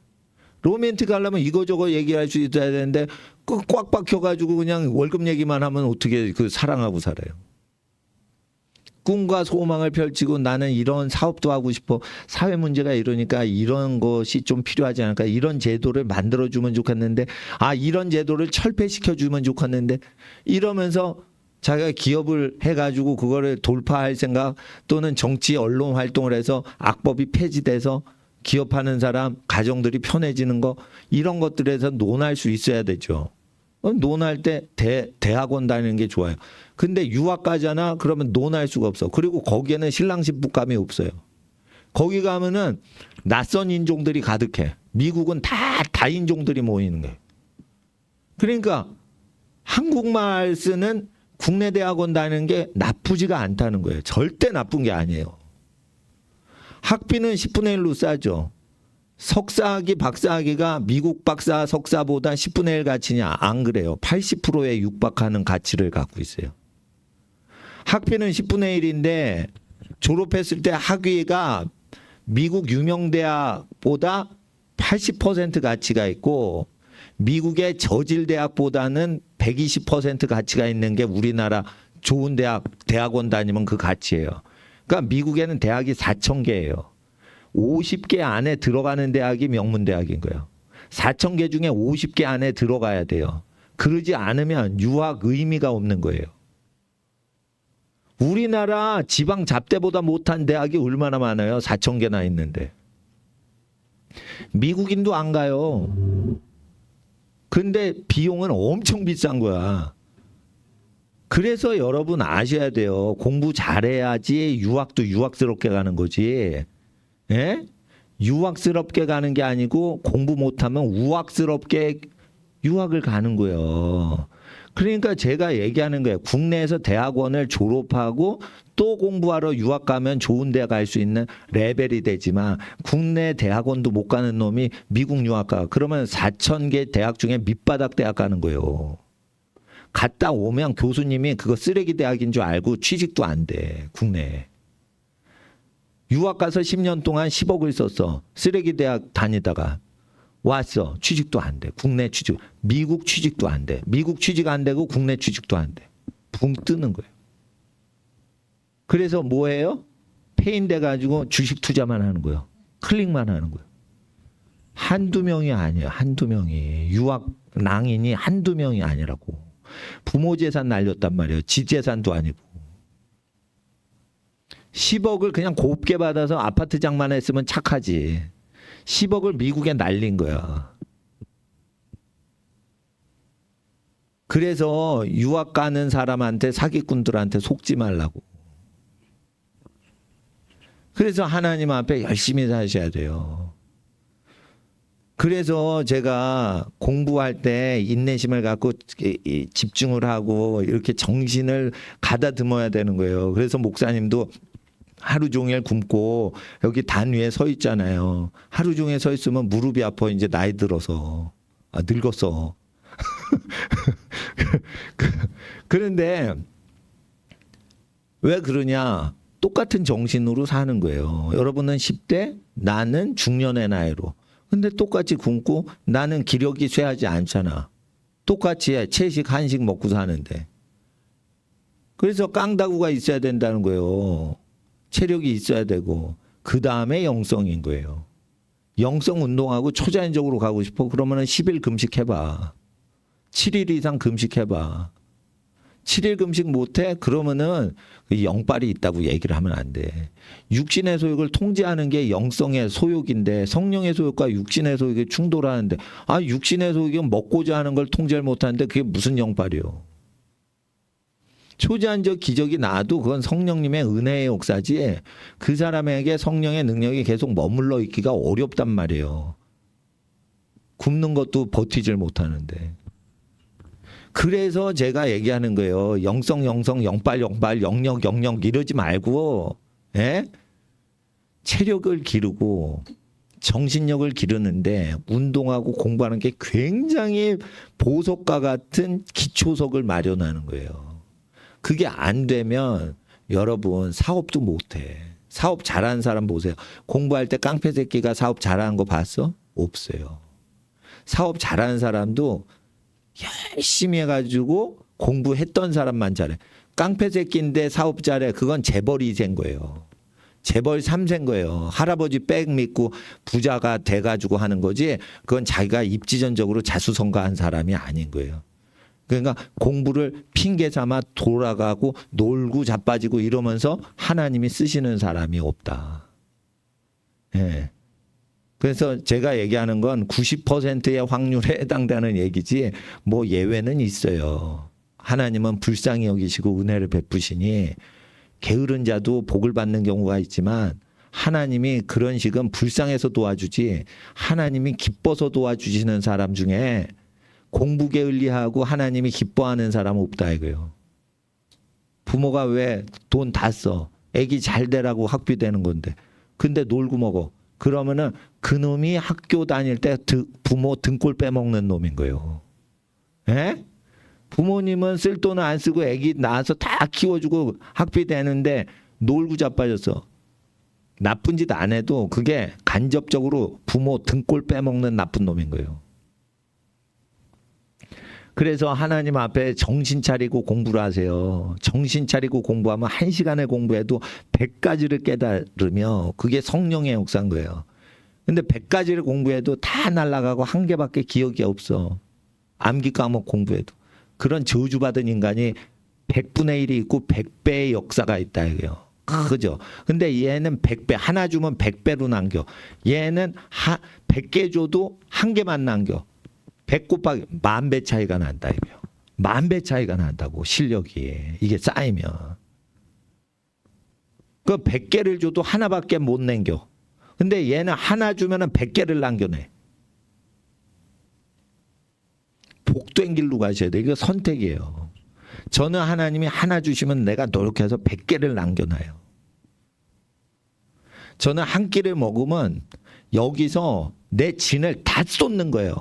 로맨틱 하려면 이거저거 얘기할 수 있어야 되는데 꽉 박혀가지고 그냥 월급 얘기만 하면 어떻게 그 사랑하고 살아요. 꿈과 소망을 펼치고 나는 이런 사업도 하고 싶어. 사회 문제가 이러니까 이런 것이 좀 필요하지 않을까. 이런 제도를 만들어주면 좋겠는데 이런 제도를 철폐시켜주면 좋겠는데 이러면서 자기가 기업을 해가지고 그거를 돌파할 생각 또는 정치 언론 활동을 해서 악법이 폐지돼서 기업하는 사람 가정들이 편해지는 거 이런 것들에서 논할 수 있어야 되죠. 논할 때 대학원 다니는 게 좋아요. 근데 유학 가잖아 그러면 논할 수가 없어. 그리고 거기에는 신랑 신부감이 없어요. 거기 가면은 낯선 인종들이 가득해. 미국은 다 다인종들이 모이는 거예요. 그러니까 한국말 쓰는 국내 대학원 다니는 게 나쁘지가 않다는 거예요. 절대 나쁜 게 아니에요. 학비는 10분의 1로 싸죠. 석사학위, 박사학위가 미국 박사, 석사보다 10분의 1 가치냐? 안 그래요. 80%에 육박하는 가치를 갖고 있어요. 학비는 10분의 1인데 졸업했을 때 학위가 미국 유명 대학보다 80% 가치가 있고 미국의 저질 대학보다는 120% 가치가 있는 게 우리나라 좋은 대학원 다니면 그 가치예요. 그러니까 미국에는 대학이 4,000개예요. 50개 안에 들어가는 대학이 명문대학인 거예요. 4,000개 중에 50개 안에 들어가야 돼요. 그러지 않으면 유학 의미가 없는 거예요. 우리나라 지방 잡대보다 못한 대학이 얼마나 많아요. 4,000개나 있는데. 미국인도 안 가요. 근데 비용은 엄청 비싼 거야. 그래서 여러분 아셔야 돼요. 공부 잘해야지 유학도 유학스럽게 가는 거지. 예? 유학스럽게 가는 게 아니고 공부 못하면 우학스럽게 유학을 가는 거예요. 그러니까 제가 얘기하는 거예요. 국내에서 대학원을 졸업하고 또 공부하러 유학 가면 좋은 데 갈 수 있는 레벨이 되지만 국내 대학원도 못 가는 놈이 미국 유학 가. 그러면 4,000개 대학 중에 밑바닥 대학 가는 거예요. 갔다 오면 교수님이 그거 쓰레기 대학인 줄 알고 취직도 안 돼. 국내에. 유학 가서 10년 동안 10억을 썼어. 쓰레기 대학 다니다가 왔어. 취직도 안 돼. 국내 취직. 미국 취직도 안 돼. 미국 취직 안 되고 국내 취직도 안 돼. 붕 뜨는 거예요. 그래서 뭐예요? 폐인돼 가지고 주식 투자만 하는 거예요. 클릭만 하는 거예요. 한두 명이 아니에요. 한두 명이. 유학 낭인이 한두 명이 아니라고. 부모 재산 날렸단 말이에요. 지 재산도 아니고. 10억을 그냥 곱게 받아서 아파트 장만했으면 착하지. 10억을 미국에 날린 거야. 그래서 유학 가는 사람한테 사기꾼들한테 속지 말라고. 그래서 하나님 앞에 열심히 사셔야 돼요. 그래서 제가 공부할 때 인내심을 갖고 집중을 하고 이렇게 정신을 가다듬어야 되는 거예요. 그래서 목사님도 하루 종일 굶고 여기 단 위에 서 있잖아요. 하루 종일 서 있으면 무릎이 아파. 이제 나이 들어서. 늙었어. 그런데 왜 그러냐? 똑같은 정신으로 사는 거예요. 여러분은 10대, 나는 중년의 나이로. 근데 똑같이 굶고 나는 기력이 쇠하지 않잖아. 똑같이 채식, 한식 먹고 사는데. 그래서 깡다구가 있어야 된다는 거예요. 체력이 있어야 되고 그 다음에 영성인 거예요. 영성 운동하고 초자연적으로 가고 싶어? 그러면은 10일 금식해봐. 7일 이상 금식해봐. 7일 금식 못해? 그러면은 영빨이 있다고 얘기를 하면 안 돼. 육신의 소욕을 통제하는 게 영성의 소욕인데 성령의 소욕과 육신의 소욕이 충돌하는데 육신의 소욕은 먹고자 하는 걸 통제를 못하는데 그게 무슨 영빨이요? 초자연적 기적이 나도 그건 성령님의 은혜의 역사지 그 사람에게 성령의 능력이 계속 머물러 있기가 어렵단 말이에요. 굶는 것도 버티질 못하는데. 그래서 제가 얘기하는 거예요. 영성, 영빨, 영력 이러지 말고 체력을 기르고 정신력을 기르는데 운동하고 공부하는 게 굉장히 보석과 같은 기초석을 마련하는 거예요. 그게 안 되면 여러분 사업도 못해. 사업 잘하는 사람 보세요. 공부할 때 깡패 새끼가 사업 잘하는 거 봤어? 없어요. 사업 잘하는 사람도 열심히 해가지고 공부했던 사람만 잘해. 깡패 새끼인데 사업 잘해. 그건 재벌 2세인 거예요. 재벌 3세인 거예요. 할아버지 백 믿고 부자가 돼가지고 하는 거지. 그건 자기가 입지전적으로 자수성가한 사람이 아닌 거예요. 그러니까 공부를 핑계 삼아 돌아가고 놀고 자빠지고 이러면서 하나님이 쓰시는 사람이 없다. 예. 그래서 제가 얘기하는 건 90%의 확률에 해당되는 얘기지 뭐 예외는 있어요. 하나님은 불쌍히 여기시고 은혜를 베푸시니 게으른 자도 복을 받는 경우가 있지만 하나님이 그런 식은 불쌍해서 도와주지 하나님이 기뻐서 도와주시는 사람 중에 공부 게을리하고 하나님이 기뻐하는 사람은 없다 이거예요. 부모가 왜 돈 다 써? 애기 잘 되라고 학비 되는 건데. 근데 놀고 먹어. 그러면은 그놈이 학교 다닐 때 부모 등골 빼먹는 놈인 거예요. 예? 부모님은 쓸 돈은 안 쓰고 애기 낳아서 다 키워주고 학비 되는데 놀고 자빠졌어. 나쁜 짓 안 해도 그게 간접적으로 부모 등골 빼먹는 나쁜 놈인 거예요. 그래서 하나님 앞에 정신 차리고 공부를 하세요. 정신 차리고 공부하면 1시간에 공부해도 100가지를 깨달으며 그게 성령의 역사인 거예요. 근데 100가지를 공부해도 다 날아가고 한 개밖에 기억이 없어. 암기 과목 공부해도. 그런 저주받은 인간이 100분의 1이 있고 100배의 역사가 있다 이거예요. 그죠? 근데 얘는 100배, 하나 주면 100배로 남겨. 얘는 100개 줘도 한 개만 남겨. 100 곱하기 10,000배 차이가 난다 이거요. 10,000배 차이가 난다고 실력이. 이게 쌓이면. 그 100개를 줘도 하나밖에 못 남겨. 근데 얘는 하나 주면은 100개를 남겨내. 복된 길로 가셔야 돼. 이거 선택이에요. 저는 하나님이 하나 주시면 내가 노력해서 100개를 남겨놔요. 저는 한 끼를 먹으면 여기서 내 진을 다 쏟는 거예요.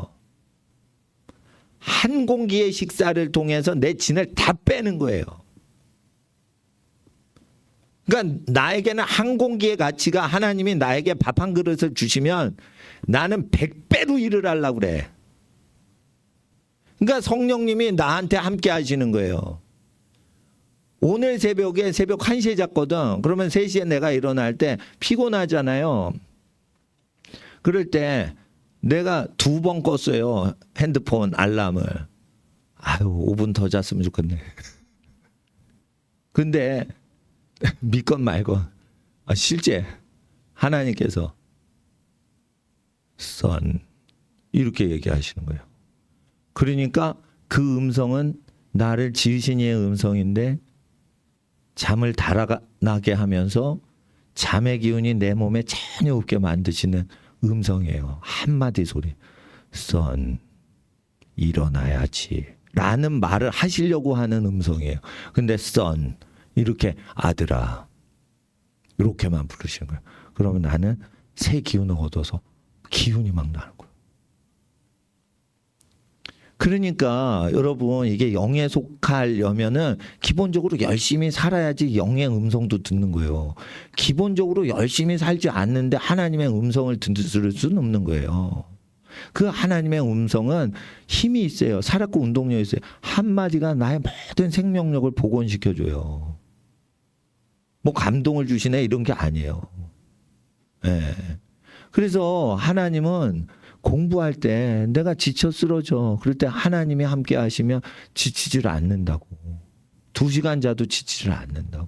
한 공기의 식사를 통해서 내 진을 다 빼는 거예요. 그러니까 나에게는 한 공기의 가치가 하나님이 나에게 밥 한 그릇을 주시면 나는 100배로 일을 하려고 그래. 그러니까 성령님이 나한테 함께 하시는 거예요. 오늘 새벽에 새벽 1시에 잤거든. 그러면 3시에 내가 일어날 때 피곤하잖아요. 그럴 때 내가 2번 껐어요. 핸드폰 알람을. 아유 5분 더 잤으면 좋겠네. 근데 믿건 말건 실제 하나님께서 선 이렇게 얘기하시는 거예요. 그러니까 그 음성은 나를 지으신 이의 음성인데 잠을 달아나게 하면서 잠의 기운이 내 몸에 전혀 없게 만드시는 음성이에요. 한마디 소리. 선 일어나야지 라는 말을 하시려고 하는 음성이에요. 근데 선 이렇게 아들아 이렇게만 부르시는 거예요. 그러면 나는 새 기운을 얻어서 기운이 막 나는 거예요. 그러니까 여러분 이게 영에 속하려면은 기본적으로 열심히 살아야지 영의 음성도 듣는 거예요. 기본적으로 열심히 살지 않는데 하나님의 음성을 들을 수는 없는 거예요. 그 하나님의 음성은 힘이 있어요. 살았고 운동력이 있어요. 한마디가 나의 모든 생명력을 복원시켜줘요. 뭐 감동을 주시네 이런 게 아니에요. 네. 그래서 하나님은 공부할 때 내가 지쳐 쓰러져. 그럴 때 하나님이 함께 하시면 지치질 않는다고. 2시간 자도 지치질 않는다고.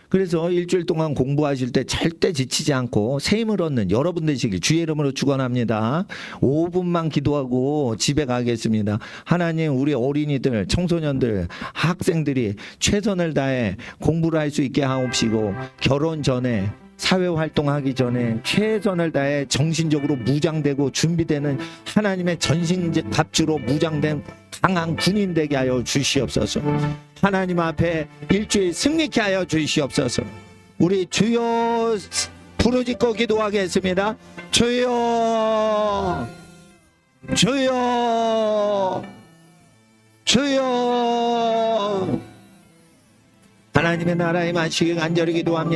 그래서 일주일 동안 공부하실 때 절대 지치지 않고 새 힘을 얻는 여러분 되시길 주의 이름으로 축원합니다. 5분만 기도하고 집에 가겠습니다. 하나님 우리 어린이들, 청소년들, 학생들이 최선을 다해 공부를 할 수 있게 하옵시고 결혼 전에 사회활동하기 전에 최선을 다해 정신적으로 무장되고 준비되는 하나님의 전신갑주로 무장된 강한 군인 되게 하여 주시옵소서. 하나님 앞에 일주일 승리케 하여 주시옵소서. 우리 주여 부르짖고 기도하겠습니다. 주여 주여 주여. 하나님의 나라에 마시기 간절히 기도합니다.